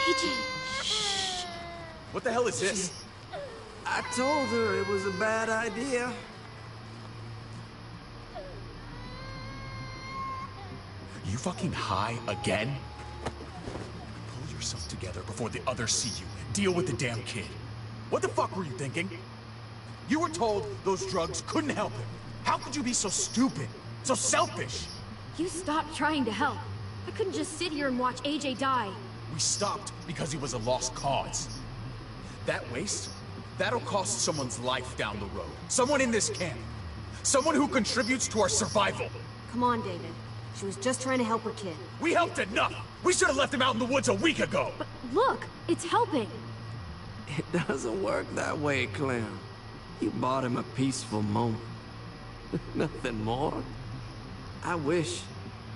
AJ, shh. What the hell is this? I told her it was a bad idea. You fucking high again? Pull yourself together before the others see you. Deal with the damn kid. What the fuck were you thinking? You were told those drugs couldn't help him. How could you be so stupid? So selfish? You stopped trying to help. I couldn't just sit here and watch AJ die. We stopped because he was a lost cause. That waste, that'll cost someone's life down the road. Someone in this camp. Someone who contributes to our survival. Come on, David. She was just trying to help her kid. We helped enough! We should have left him out in the woods a week ago! But look, it's helping. It doesn't work that way, Clem. You bought him a peaceful moment. Nothing more. I wish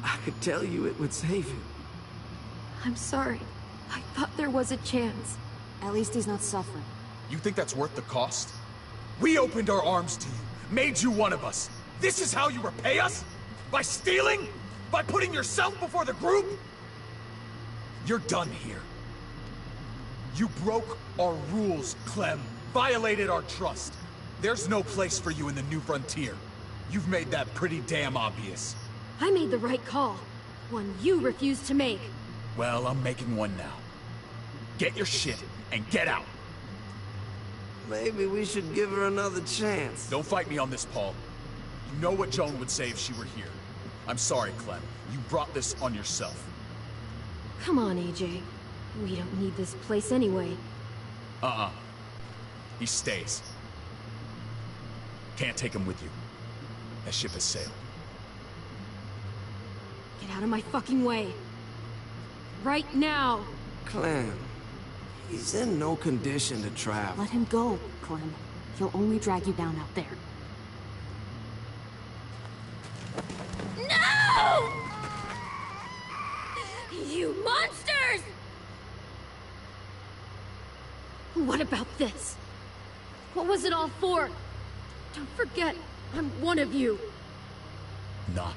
I could tell you it would save him. I'm sorry. I thought there was a chance. At least he's not suffering. You think that's worth the cost? We opened our arms to you, made you one of us. This is how you repay us? By stealing? By putting yourself before the group? You're done here. You broke our rules, Clem. Violated our trust. There's no place for you in the New Frontier. You've made that pretty damn obvious. I made the right call. One you refused to make. Well, I'm making one now. Get your shit and get out. Maybe we should give her another chance. Don't fight me on this, Paul. You know what Joan would say if she were here. I'm sorry, Clem. You brought this on yourself. Come on, AJ. We don't need this place anyway. He stays. Can't take him with you. That ship has sailed. Get out of my fucking way. Right now. Clem, he's in no condition to travel. Let him go, Clem. He'll only drag you down out there. No! You monsters! What about this? What was it all for? Don't forget, I'm one of you. Not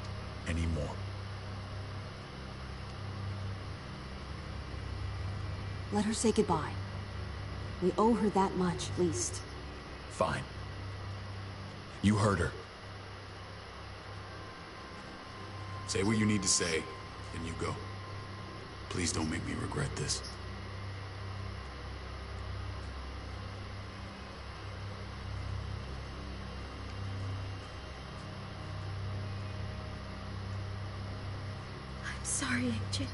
anymore. Let her say goodbye. We owe her that much, at least. Fine. You heard her. Say what you need to say, and you go. Please don't make me regret this. I'm sorry, AJ.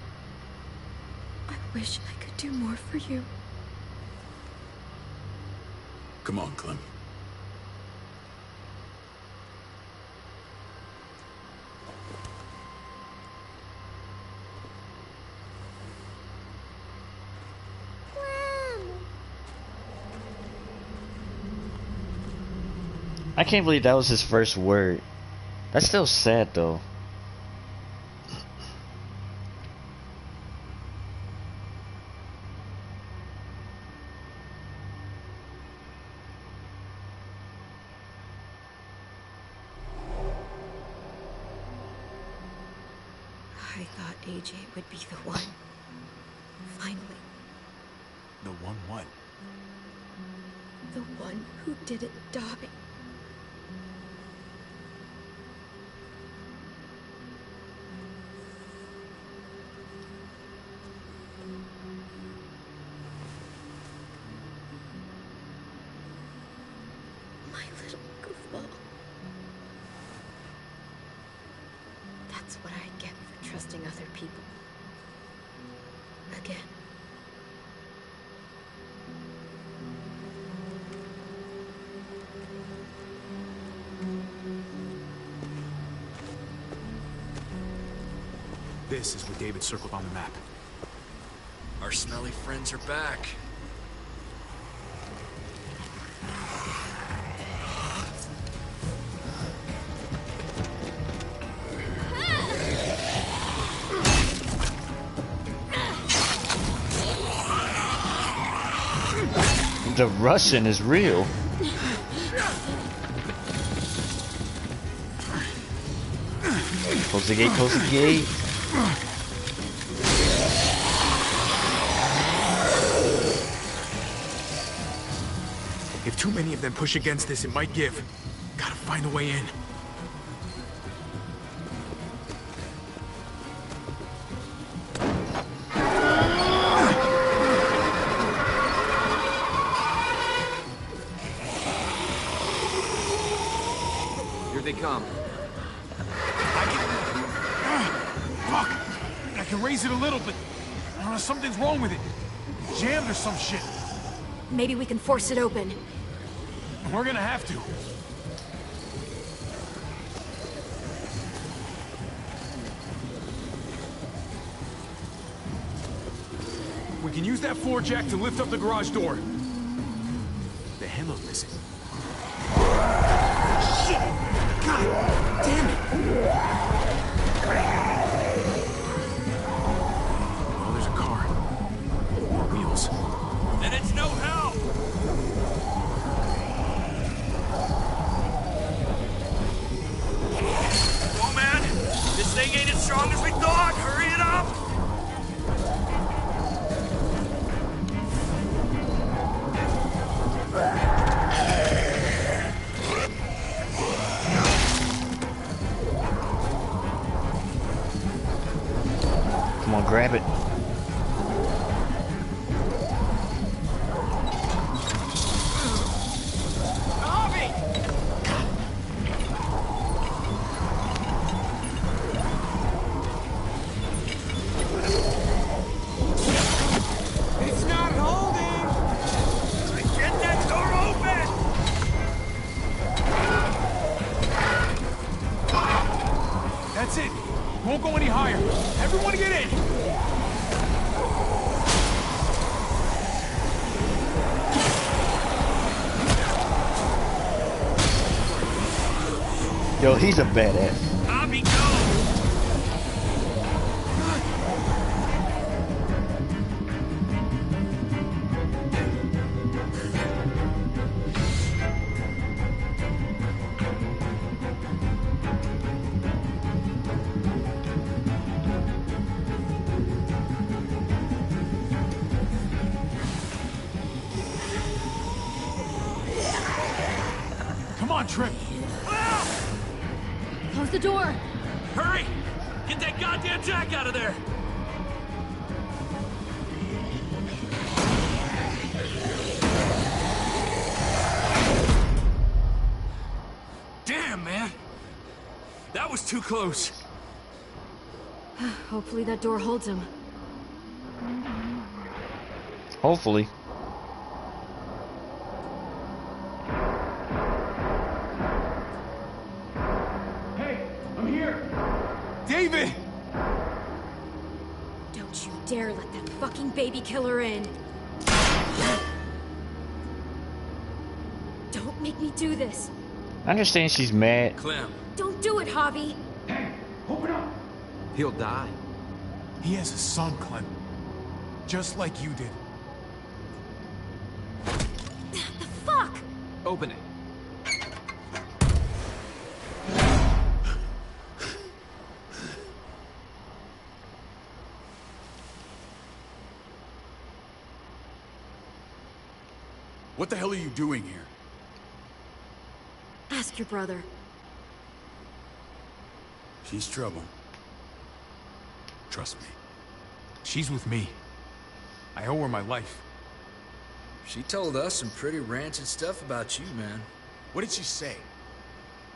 I wish I could do more for you. Come on, Clem. I can't believe that was his first word. That's still sad though. I thought AJ would be the one. Finally. The one what? The one who didn't die. My little goofball. That's what I get for trusting other people. Again. This is what David circled on the map. Our smelly friends are back. The Russian is real. Close the gate, close the gate. If too many of them push against this, it might give. Gotta find a way in. Here they come. Fuck! I can raise it a little, but something's wrong with it. Jammed or some shit. Maybe we can force it open. We're gonna have to. We can use that floor jack to lift up the garage door. The handle's missing. Shit! God damn it! Oh, there's a car. More wheels. Then it's no help! Oh man! This thing ain't as strong as we thought! Hurry it up! Come on, grab it. It's not holding! Get that door open! That's it. Won't go any higher. Everyone get in! Yo, he's a badass. Abby, go! Come on, Trip. Close the door. Hurry! Get that goddamn jack out of there! Damn, man! That was too close. Hopefully that door holds him. Hopefully. Hey, I'm here. David! Don't you dare let that fucking baby killer in. Don't make me do this. I understand she's mad. Clem. Don't do it, Javi. Hey, open up. He'll die. He has a son, Clem. Just like you did. The fuck? Open it. What the hell are you doing here? Ask your brother. She's trouble. Trust me. She's with me. I owe her my life. She told us some pretty rancid stuff about you, man. What did she say?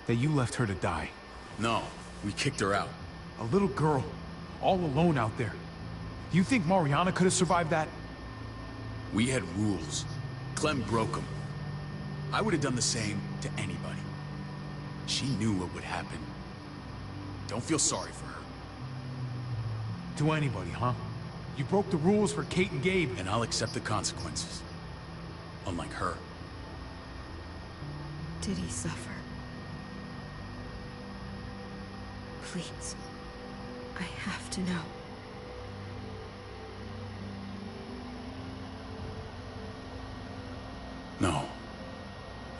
That you left her to die. No, we kicked her out. A little girl, all alone out there. Do you think Mariana could have survived that? We had rules. Clem broke them. I would have done the same to anybody. She knew what would happen. Don't feel sorry for her. To anybody, huh? You broke the rules for Kate and Gabe. And I'll accept the consequences. Unlike her. Did he suffer? Please. I have to know. No.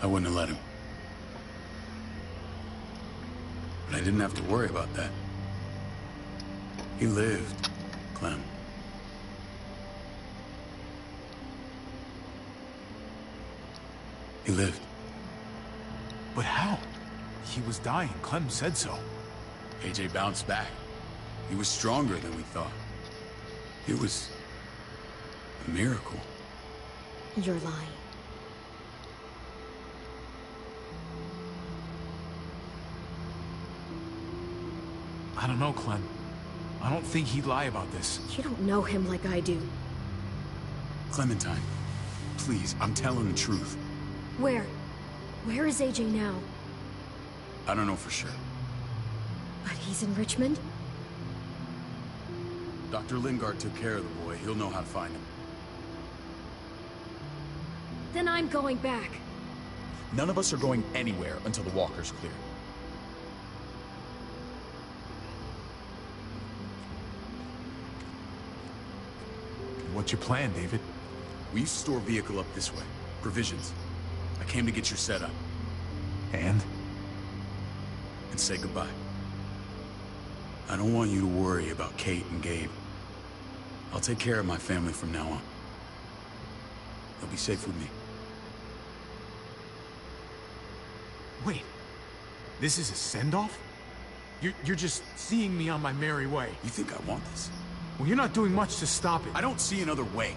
I wouldn't have let him. But I didn't have to worry about that. He lived, Clem. He lived. But how? He was dying. Clem said so. AJ bounced back. He was stronger than we thought. It was a miracle. You're lying. I don't know, Clem. I don't think he'd lie about this. You don't know him like I do. Clementine, please, I'm telling the truth. Where? Where is AJ now? I don't know for sure. But he's in Richmond? Dr. Lingard took care of the boy. He'll know how to find him. Then I'm going back. None of us are going anywhere until the walker's clear. What's your plan, David? We store vehicle up this way. Provisions. I came to get your setup. And say goodbye. I don't want you to worry about Kate and Gabe. I'll take care of my family from now on. They'll be safe with me. Wait. This is a send-off? You're just seeing me on my merry way. You think I want this? Well, you're not doing much to stop it. I don't see another way.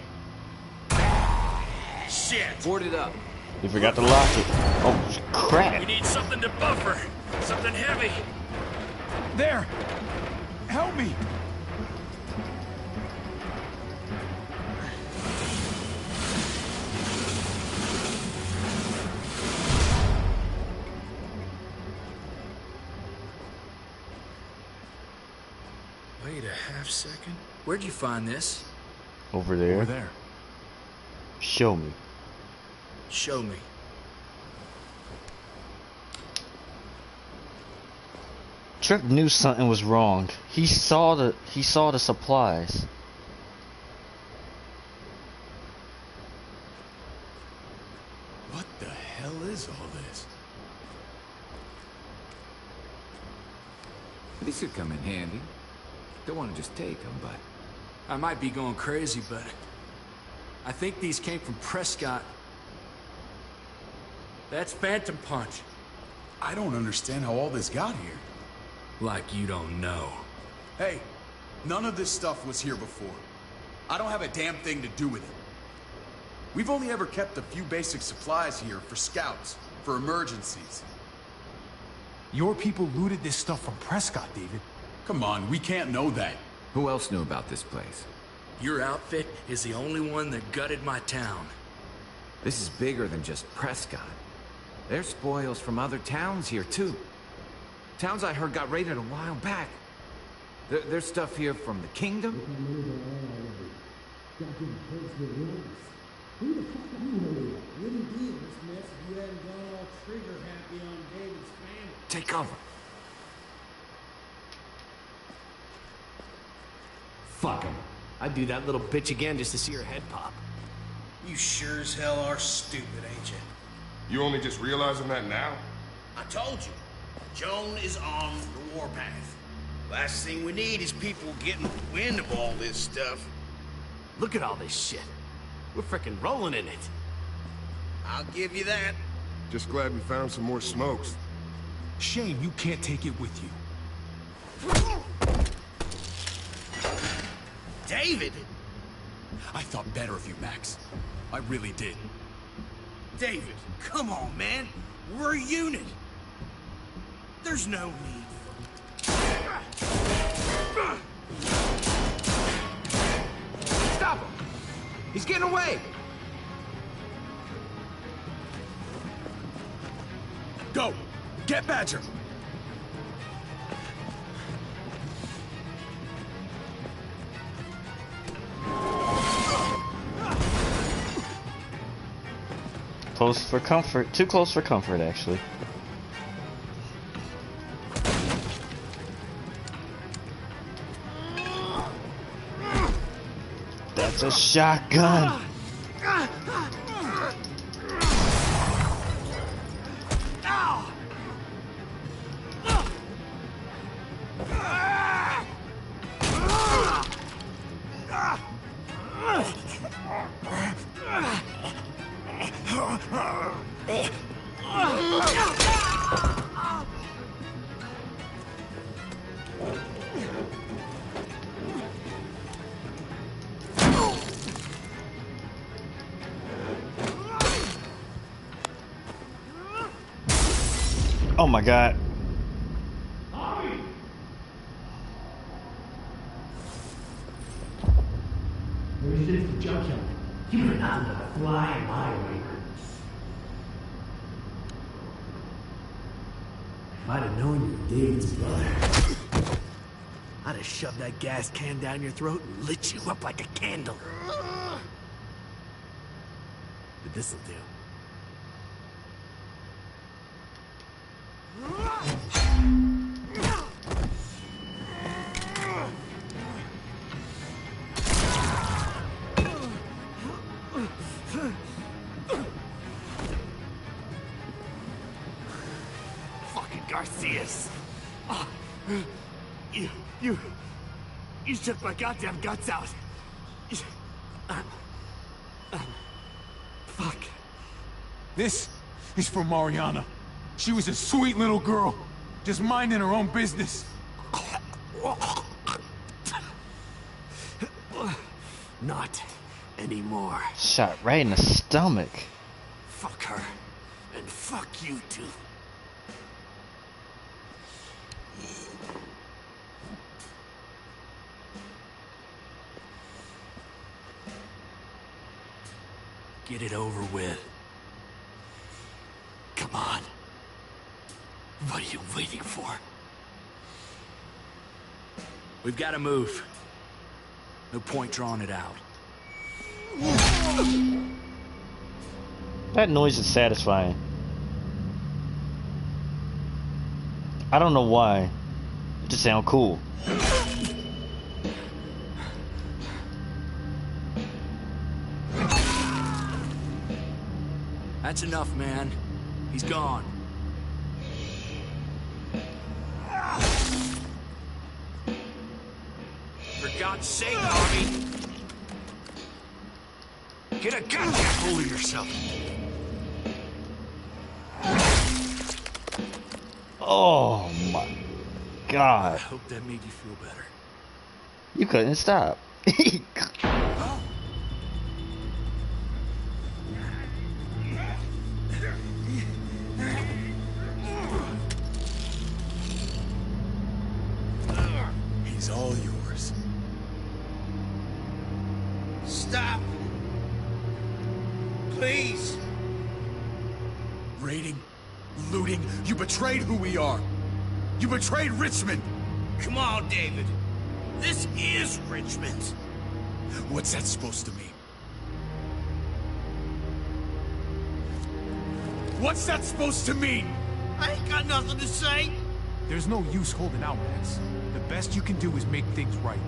Shit! Board it up. You forgot to lock it. Oh, crap. We need something to buffer. Something heavy. There! Help me! Wait a half second. Where'd you find this? Over there. Over there. Show me. Show me. Tripp knew something was wrong. He saw the supplies. What the hell is all this? These could come in handy. Don't want to just take them, but... I might be going crazy, but... I think these came from Prescott. That's Phantom Punch. I don't understand how all this got here. Like you don't know. Hey, none of this stuff was here before. I don't have a damn thing to do with it. We've only ever kept a few basic supplies here for scouts, for emergencies. Your people looted this stuff from Prescott, David. Come on, we can't know that. Who else knew about this place? Your outfit is the only one that gutted my town. This is bigger than just Prescott. There's spoils from other towns here, too. Towns I heard got raided a while back. There's stuff here from the Kingdom. Who the fuck are you? Wouldn't be in this mess if you hadn't gone all trigger happy on David's family. Take cover. Fuck him. I'd do that little bitch again just to see her head pop. You sure as hell are stupid, ain't you? You only just realizing that now? I told you. Joan is on the warpath. Last thing we need is people getting wind of all this stuff. Look at all this shit. We're frickin' rolling in it. I'll give you that. Just glad we found some more smokes. Shame you can't take it with you. David! I thought better of you, Max. I really did. David, come on, man. We're a unit. There's no need. Stop him! He's getting away! Go! Get Badger! Close for comfort. Too close for comfort, actually. That's a shotgun. Oh my god. Where's this junkyard? You are not a fly my way. If I'd have known you were David's brother, I'd have shoved that gas can down your throat and lit you up like a candle. But this'll do. Fucking Garcias. Oh, you took my goddamn guts out. Fuck. This is for Mariana. She was a sweet little girl, just minding her own business. Not anymore. Shot right in the stomach. Fuck her. And fuck you too. Get it over with. Come on. What are you waiting for? We've got to move. No point drawing it out. That noise is satisfying. I don't know why. It just sounds cool. That's enough, man. He's gone. For God's sake, Harvey! Get a goddamn hold of yourself! Oh my god. I hope that made you feel better. You couldn't stop. He's all yours. Stop! Please! Raiding, looting, you betrayed who we are. You betrayed Richmond. Come on, David. This is Richmond. What's that supposed to mean? What's that supposed to mean? I ain't got nothing to say. There's no use holding out, Max. The best you can do is make things right.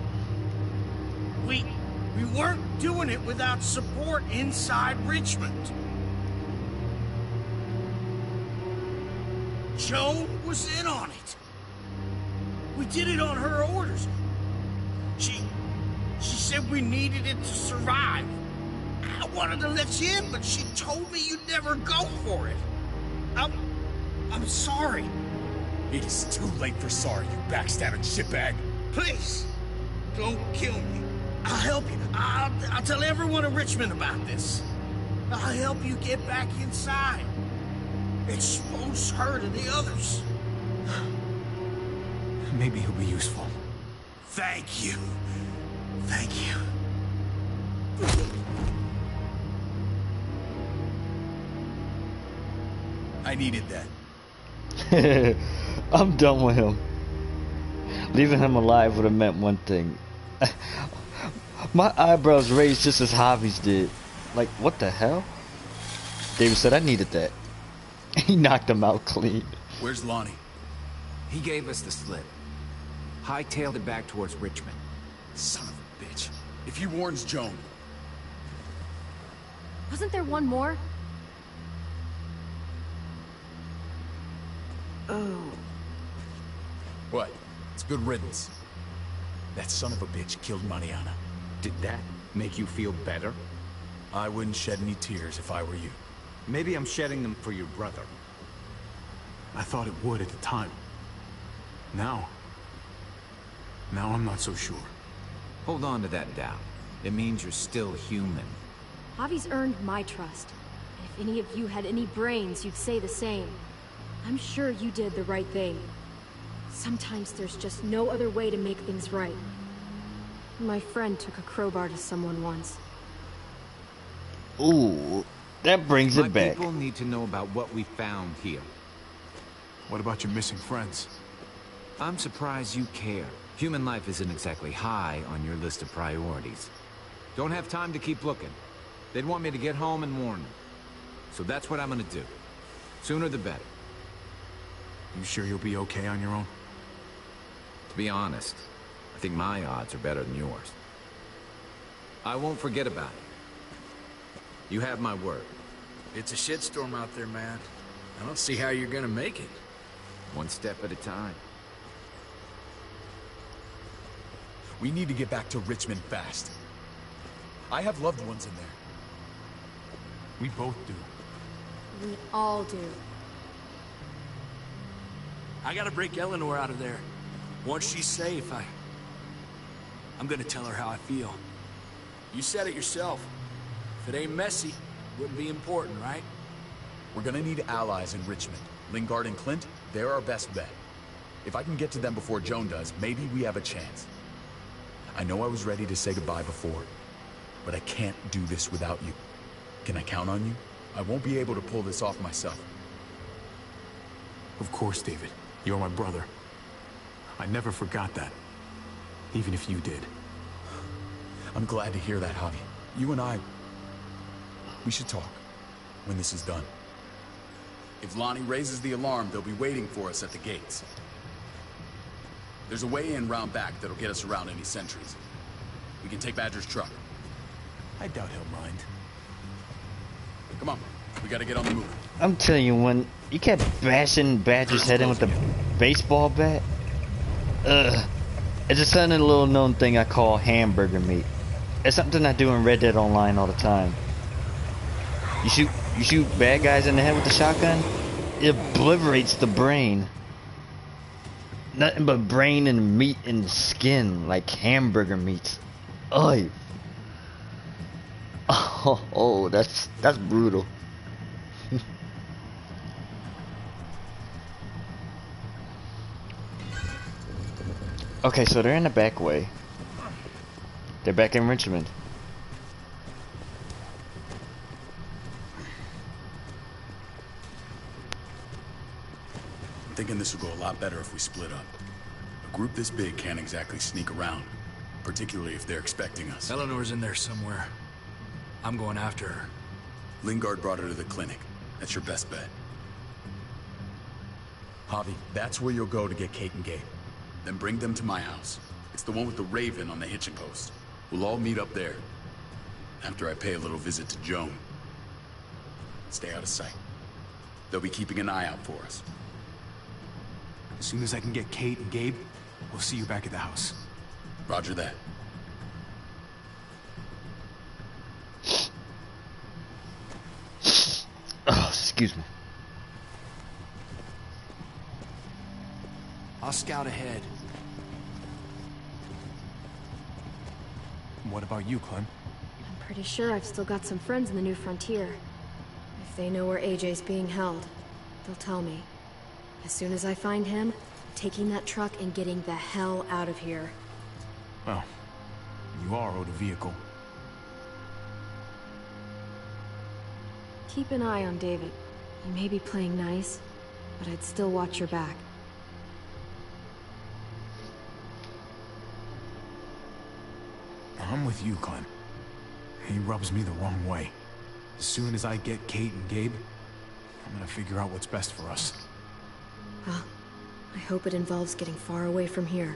We weren't doing it without support inside Richmond. Joan was in on it. We did it on her orders. She said we needed it to survive. I wanted to let you in, but she told me you'd never go for it. I'm sorry. It is too late for sorry, you backstabbing shitbag. Please, don't kill me. I'll help you. I'll tell everyone in Richmond about this. I'll help you get back inside. Expose her to the others. Maybe he'll be useful. Thank you. Thank you. I needed that. I'm done with him. Leaving him alive would have meant one thing. My eyebrows raised just as Javi's did. Like, what the hell? David said I needed that. He knocked him out clean. Where's Lonnie? He gave us the slip. Hightailed it back towards Richmond. Son of a bitch. If he warns Joan... Wasn't there one more? Oh. What? It's good riddance. That son of a bitch killed Mariana. Did that make you feel better? I wouldn't shed any tears if I were you. Maybe I'm shedding them for your brother. I thought it would at the time. Now I'm not so sure. Hold on to that doubt. It means you're still human. Javi's earned my trust. If any of you had any brains, you'd say the same. I'm sure you did the right thing. Sometimes there's just no other way to make things right. My friend took a crowbar to someone once. Ooh, that brings it back. People need to know about what we found here. What about your missing friends? I'm surprised you care. Human life isn't exactly high on your list of priorities. Don't have time to keep looking. They'd want me to get home and warn them. So that's what I'm gonna do. Sooner the better. You sure you'll be okay on your own? To be honest, I think my odds are better than yours. I won't forget about it. You have my word. It's a shitstorm out there, man. I don't see how you're gonna make it. One step at a time. We need to get back to Richmond fast. I have loved ones in there. We both do. We all do. I gotta break Eleanor out of there. Once she's safe, I'm gonna tell her how I feel. You said it yourself. If it ain't messy, it wouldn't be important, right? We're gonna need allies in Richmond. Lingard and Clint, they're our best bet. If I can get to them before Joan does, maybe we have a chance. I know I was ready to say goodbye before, but I can't do this without you. Can I count on you? I won't be able to pull this off myself. Of course, David. You're my brother. I never forgot that. Even if you did. I'm glad to hear that, Javi. You and I... we should talk. When this is done. If Lonnie raises the alarm, they'll be waiting for us at the gates. There's a way in round back that'll get us around any sentries. We can take Badger's truck. I doubt he'll mind. Come on, we gotta get on the move. I'm telling you, when you kept bashing Badger's head in with the baseball bat, it's a sudden little known thing I call hamburger meat. It's something I do in Red Dead Online all the time. You shoot bad guys in the head with the shotgun, it obliterates the brain. Nothing but brain and meat and skin, like hamburger meats. Ugh. Oh, that's brutal. Okay, so they're in the back way. They're back in Richmond. I'm thinking this will go a lot better if we split up. A group this big can't exactly sneak around, particularly if they're expecting us. Eleanor's in there somewhere. I'm going after her. Lingard brought her to the clinic. That's your best bet. Javi, that's where you'll go to get Kate and Gabe. Then bring them to my house. It's the one with the Raven on the hitching post. We'll all meet up there. After I pay a little visit to Joan. Stay out of sight. They'll be keeping an eye out for us. As soon as I can get Kate and Gabe, we'll see you back at the house. Roger that. Excuse me. I'll scout ahead. What about you, Clem? I'm pretty sure I've still got some friends in the New Frontier. If they know where AJ's being held, they'll tell me. As soon as I find him, taking that truck and getting the hell out of here. Well, you are owed a vehicle. Keep an eye on David. He may be playing nice, but I'd still watch your back. I'm with you, Clem. He rubs me the wrong way. As soon as I get Kate and Gabe, I'm gonna figure out what's best for us. Well, I hope it involves getting far away from here.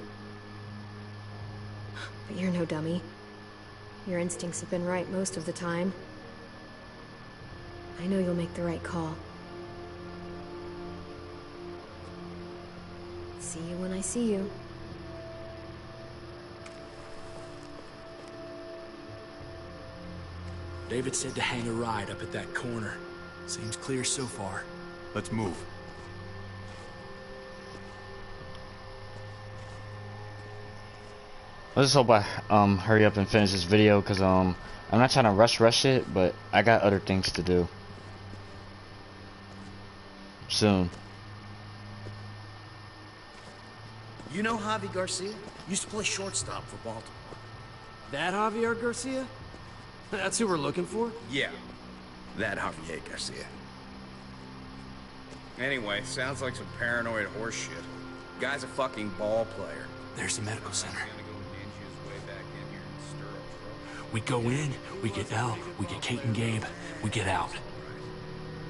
But you're no dummy. Your instincts have been right most of the time. I know you'll make the right call. See you when I see you. David said to hang a ride up at that corner. Seems clear so far. Let's move. I just hope I hurry up and finish this video, because I'm not trying to rush it, but I got other things to do soon. You know Javi Garcia? Used to play shortstop for Baltimore. That Javier Garcia? That's who we're looking for? Yeah, that Javier Garcia. Anyway, sounds like some paranoid horseshit. Guy's a fucking ball player. There's the medical center. We go in, we get out, we get Kate and Gabe, we get out.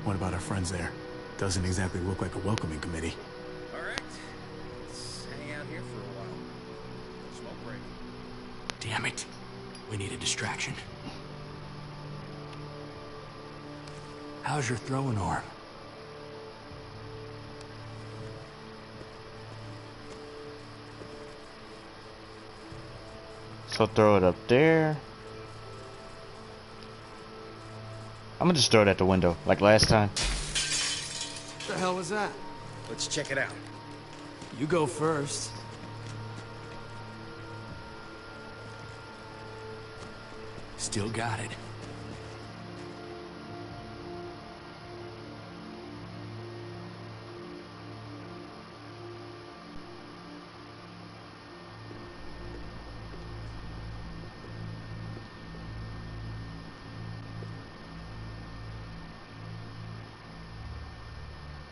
What about our friends there? Doesn't exactly look like a welcoming committee. Alright, let's hang out here for a while. Smoke break. Damn it. We need a distraction. How's your throwing arm? So throw it up there. I'm gonna just throw it at the window, like last time. What the hell was that? Let's check it out. You go first. Still got it.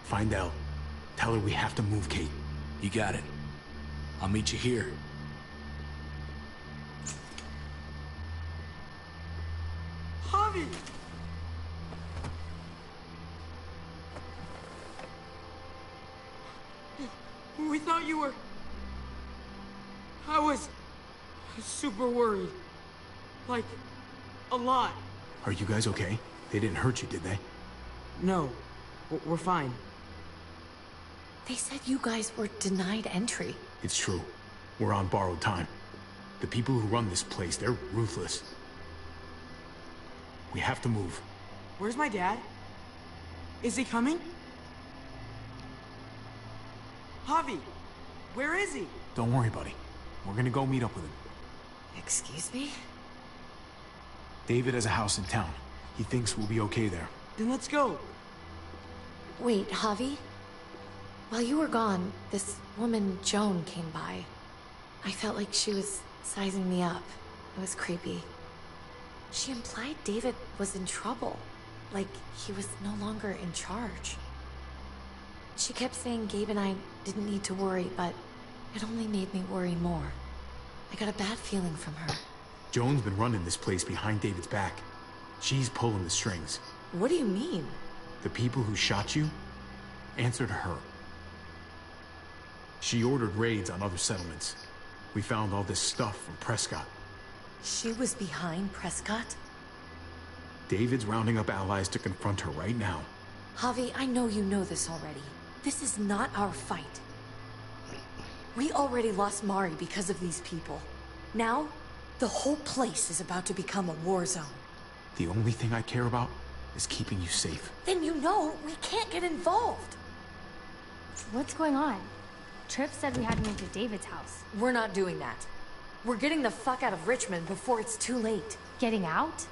Find out. Tell her we have to move Kate. You got it. I'll meet you here. Javi! We thought you were... I was super worried. Like, a lot. Are you guys okay? They didn't hurt you, did they? No, we're fine. They said you guys were denied entry. It's true. We're on borrowed time. The people who run this place, they're ruthless. We have to move. Where's my dad? Is he coming? Javi, where is he? Don't worry, buddy. We're gonna go meet up with him. Excuse me? David has a house in town. He thinks we'll be okay there. Then let's go. Wait, Javi? While you were gone, this woman, Joan, came by. I felt like she was sizing me up. It was creepy. She implied David was in trouble. Like he was no longer in charge. She kept saying Gabe and I didn't need to worry, but it only made me worry more. I got a bad feeling from her. Joan's been running this place behind David's back. She's pulling the strings. What do you mean? The people who shot you answered her. She ordered raids on other settlements. We found all this stuff from Prescott. She was behind Prescott? David's rounding up allies to confront her right now. Javi, I know you know this already. This is not our fight. We already lost Mari because of these people. Now, the whole place is about to become a war zone. The only thing I care about is keeping you safe. Then you know we can't get involved. What's going on? Tripp said we had to move to David's house. We're not doing that. We're getting the fuck out of Richmond before it's too late. Getting out?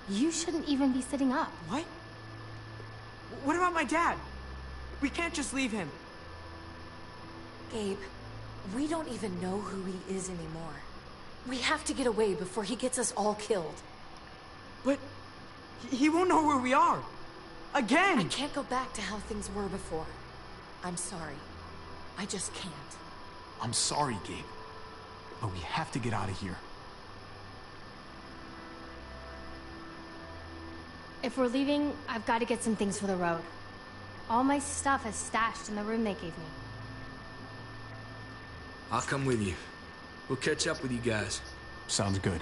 You shouldn't even be sitting up. What? What about my dad? We can't just leave him. Gabe, we don't even know who he is anymore. We have to get away before he gets us all killed. But he won't know where we are. Again! I can't go back to how things were before. I'm sorry. I just can't. I'm sorry, Gabe. But we have to get out of here. If we're leaving, I've got to get some things for the road. All my stuff is stashed in the room they gave me. I'll come with you. We'll catch up with you guys. Sounds good.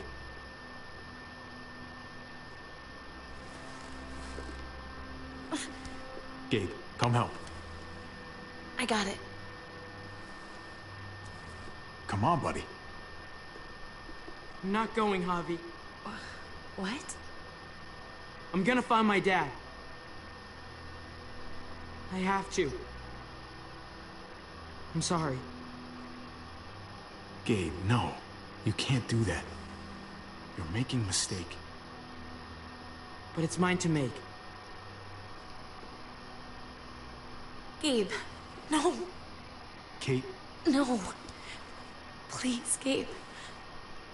Gabe, come help. I got it. Come on, buddy. I'm not going, Javi. What? I'm gonna find my dad. I have to. I'm sorry. Gabe, no. You can't do that. You're making a mistake. But it's mine to make. Gabe, no. Kate? No. Please, Gabe.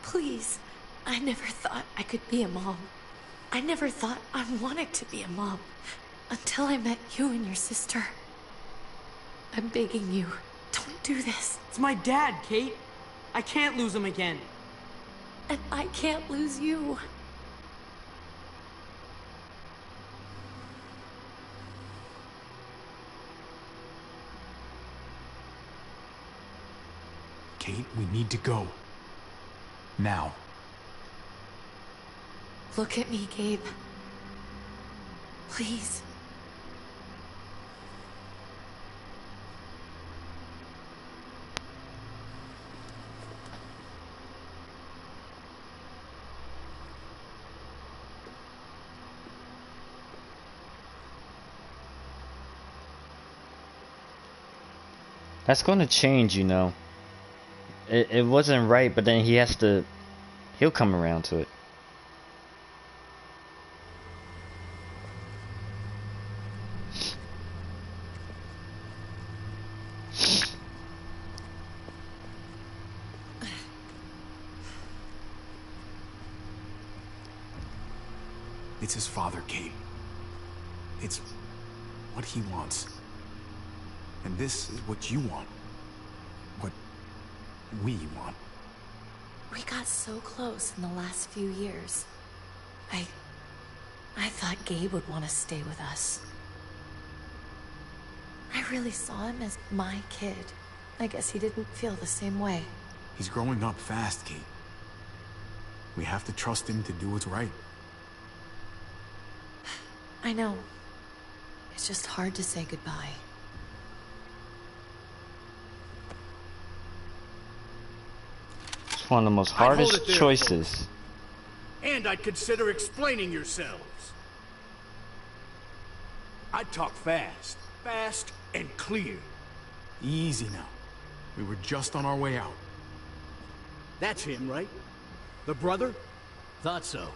Please. I never thought I could be a mom. I never thought I wanted to be a mom. Until I met you and your sister. I'm begging you, don't do this. It's my dad, Kate. I can't lose him again. And I can't lose you. Kate, we need to go. Now. Look at me, Gabe. Please. That's going to change, you know. It wasn't right, but then he'll come around to it. It's his father, Kate. It's what he wants. And this is what you want. What we want. We got so close in the last few years. I thought Gabe would want to stay with us. I really saw him as my kid. I guess he didn't feel the same way. He's growing up fast, Kate. We have to trust him to do what's right. I know. It's just hard to say goodbye. It's one of the most hardest choices. And I'd consider explaining yourselves. I'd talk fast. Fast and clear. Easy now. We were just on our way out. That's him, right? The brother? Thought so.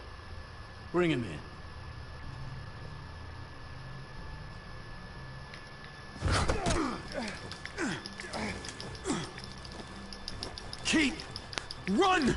Bring him in. Kate! Run!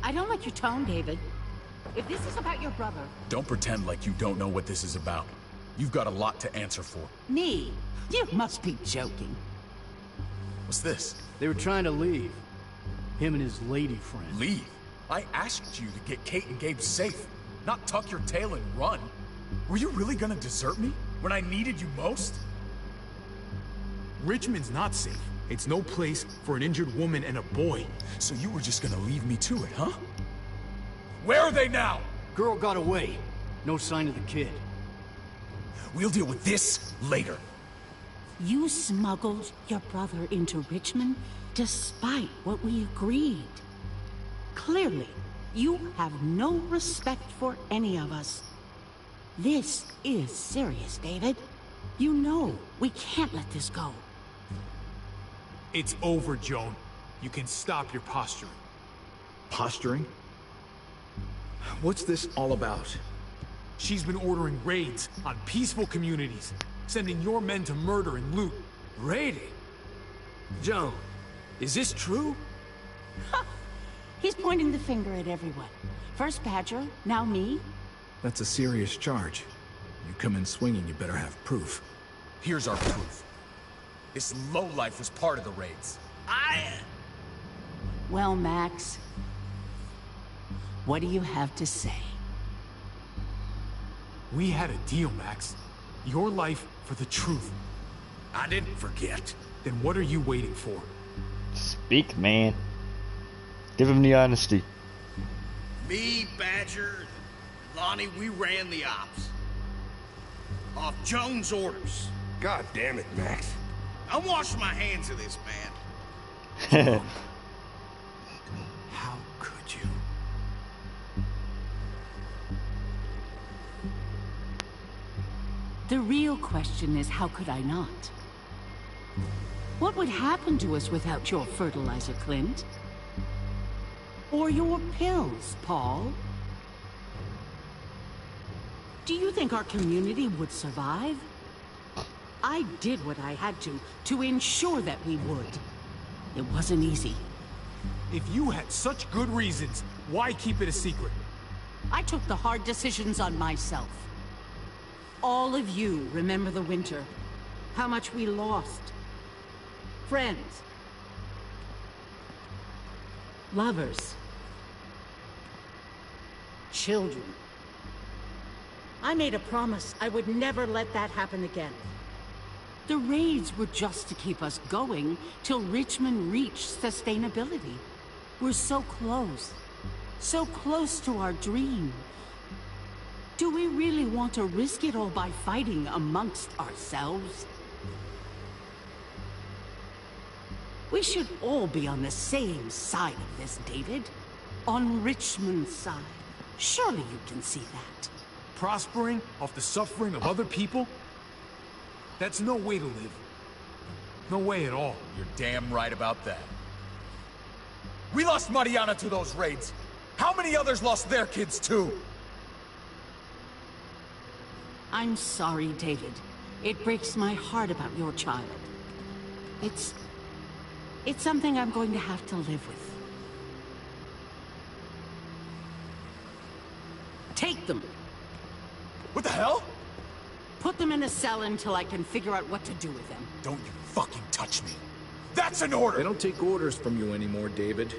I don't like your tone, David. If this is about your brother... Don't pretend like you don't know what this is about. You've got a lot to answer for. Me? You must be joking. What's this? They were trying to leave. Him and his lady friend. Leave? I asked you to get Kate and Gabe safe, not tuck your tail and run. Were you really gonna desert me when I needed you most? Richmond's not safe. It's no place for an injured woman and a boy. So you were just gonna leave me to it, huh? Where are they now? Girl got away. No sign of the kid. We'll deal with this later. You smuggled your brother into Richmond despite what we agreed. Clearly, you have no respect for any of us. This is serious, David. You know we can't let this go. It's over, Joan. You can stop your posturing. Posturing? What's this all about? She's been ordering raids on peaceful communities, sending your men to murder and loot. Raiding? Joan, is this true? He's pointing the finger at everyone. First Badger, now me. That's a serious charge. You come in swinging, you better have proof. Here's our proof. This lowlife was part of the raids. Well, Max, what do you have to say? We had a deal, Max. Your life for the truth. I didn't forget. Then what are you waiting for? Speak, man. Give him the honesty. Me, Badger, Lonnie, we ran the ops. Off Joan's orders. God damn it, Max. I'm washing my hands of this, man. How could you? The real question is, how could I not? What would happen to us without your fertilizer, Clint? Or your pills, Paul? Do you think our community would survive? I did what I had to ensure that we would. It wasn't easy. If you had such good reasons, why keep it a secret? I took the hard decisions on myself. All of you remember the winter. How much we lost. Friends. Lovers. Children. I made a promise I would never let that happen again. The raids were just to keep us going till Richmond reached sustainability. We're so close. So close to our dream. Do we really want to risk it all by fighting amongst ourselves? We should all be on the same side of this, David. On Richmond's side. Surely you can see that. Prospering off the suffering of other people? That's no way to live. No way at all. You're damn right about that. We lost Mariana to those raids. How many others lost their kids too? I'm sorry, David. It breaks my heart about your child. It's something I'm going to have to live with. Take them. What the hell? Put them in a cell until I can figure out what to do with them. Don't you fucking touch me. That's an order! They don't take orders from you anymore, David.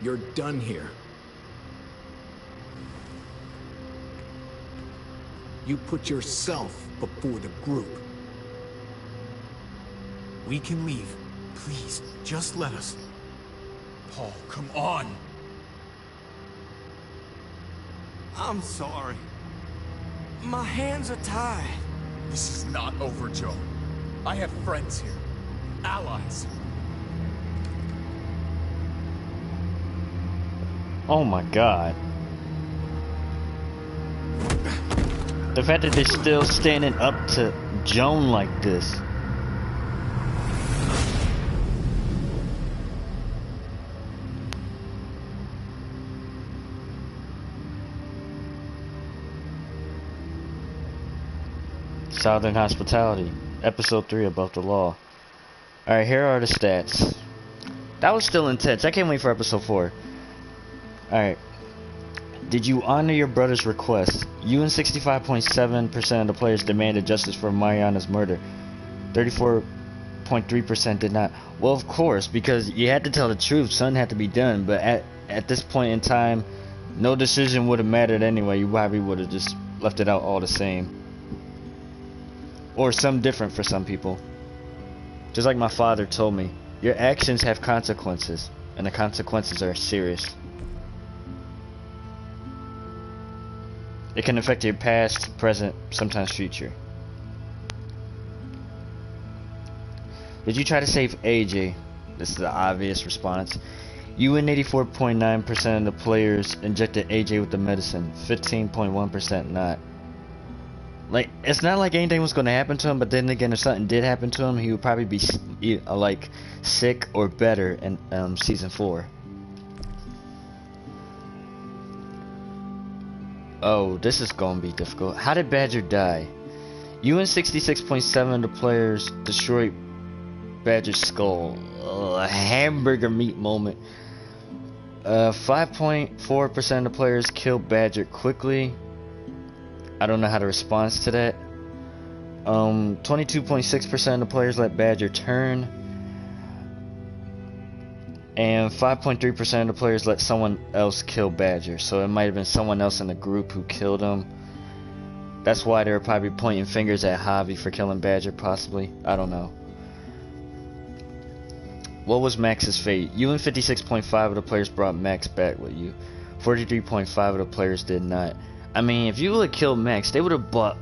You're done here. You put yourself before the group. We can leave. Please, just let us. Paul, come on! I'm sorry. My hands are tied. This is not over, Joe. I have friends here. Allies. Oh my god. The fact that they're still standing up to Joan like this. Southern Hospitality, Episode 3, Above the Law. Alright, here are the stats. That was still intense. I can't wait for Episode 4. Alright. Did you honor your brother's request? You and 65.7% of the players demanded justice for Mariana's murder. 34.3% did not. Well, of course, because you had to tell the truth. Something had to be done. But at this point in time, no decision would have mattered anyway. You probably would have just left it out all the same. Or some different for some people. Just like my father told me. Your actions have consequences, and the consequences are serious. It can affect your past, present, sometimes future. Did you try to save AJ? This is the obvious response. You and 84.9% of the players injected AJ with the medicine, 15.1% not. Like, it's not like anything was going to happen to him, but then again, if something did happen to him, he would probably be like sick or better in season 4. Oh, this is going to be difficult. How did Badger die? You and 66.7% of the players destroyed Badger's skull. A hamburger meat moment. 5.4% of the players killed Badger quickly. I don't know how to respond to that. 22.6% of the players let Badger turn. And 5.3% of the players let someone else kill Badger. So it might have been someone else in the group who killed him. That's why they were probably pointing fingers at Javi for killing Badger, possibly. I don't know. What was Max's fate? You and 56.5% of the players brought Max back with you. 43.5% of the players did not. I mean, if you would have killed Max, they would have brought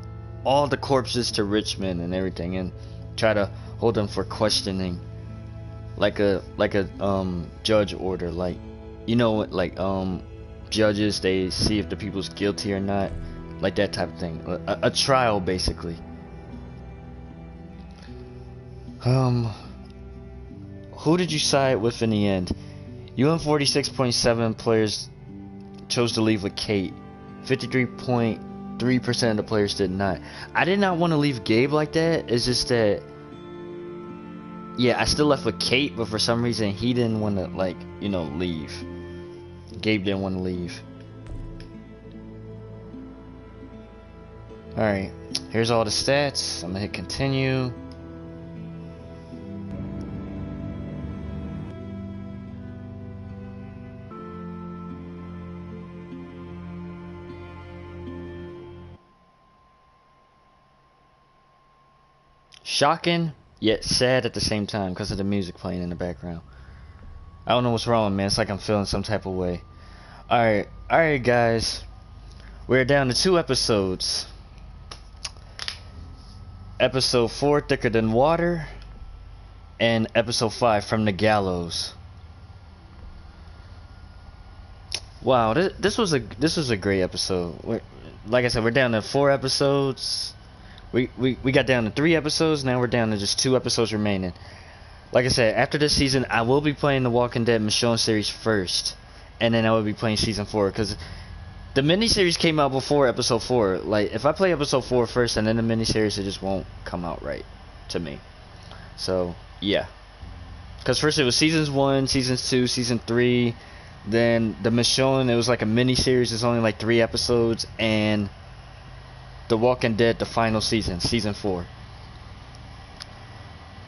all the corpses to Richmond and everything and try to hold them for questioning. Like a judge order, like, you know, like judges, they see if the people's guilty or not, like that type of thing. A trial, basically. Who did you side with in the end? You and 46.7% players chose to leave with Kate. 53.3% of the players did not. I did not want to leave Gabe like that. It's just that, yeah, I still left with Kate, but for some reason he didn't want to, like, you know, leave. Gabe didn't want to leave. Alright, here's all the stats. I'm gonna hit continue. Shocking, yet sad at the same time because of the music playing in the background. I don't know what's wrong, man. It's like I'm feeling some type of way. Alright guys. We're down to 2 episodes. Episode 4, Thicker Than Water. And episode 5, From the Gallows. Wow, this was a great episode. Like I said, we're down to 4 episodes. We got down to 3 episodes. Now we're down to just 2 episodes remaining. Like I said, after this season, I will be playing the Walking Dead Michonne series first, and then I will be playing season 4 because the miniseries came out before episode 4. Like, if I play episode 4 first and then the miniseries, it just won't come out right to me. So yeah, because first it was seasons 1, seasons 2, season 3, then the Michonne, it was like a miniseries. It's only like 3 episodes, and The Walking Dead, the final season, season 4.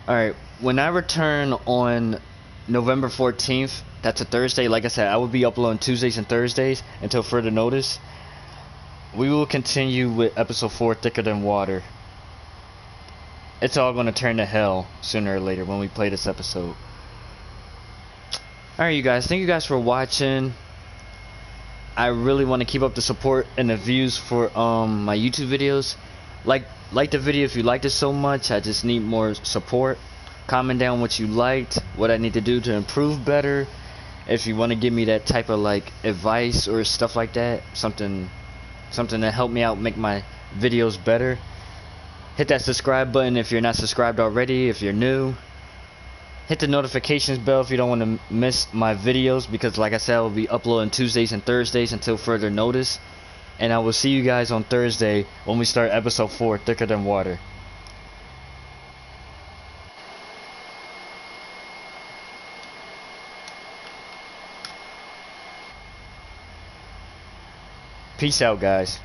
Alright, when I return on November 14th, that's a Thursday, like I said, I will be uploading Tuesdays and Thursdays until further notice. We will continue with episode 4, Thicker Than Water. It's all going to turn to hell sooner or later when we play this episode. Alright you guys, thank you guys for watching. I really want to keep up the support and the views for my YouTube videos. Like the video if you liked it so much. I just need more support. Comment down what you liked, what I need to do to improve better. If you want to give me that type of like advice or stuff like that, something to help me out, make my videos better. Hit that subscribe button if you're not subscribed already. If you're new, hit the notifications bell if you don't want to miss my videos, because like I said, I will be uploading Tuesdays and Thursdays until further notice. And I will see you guys on Thursday when we start episode 4, Thicker Than Water. Peace out, guys.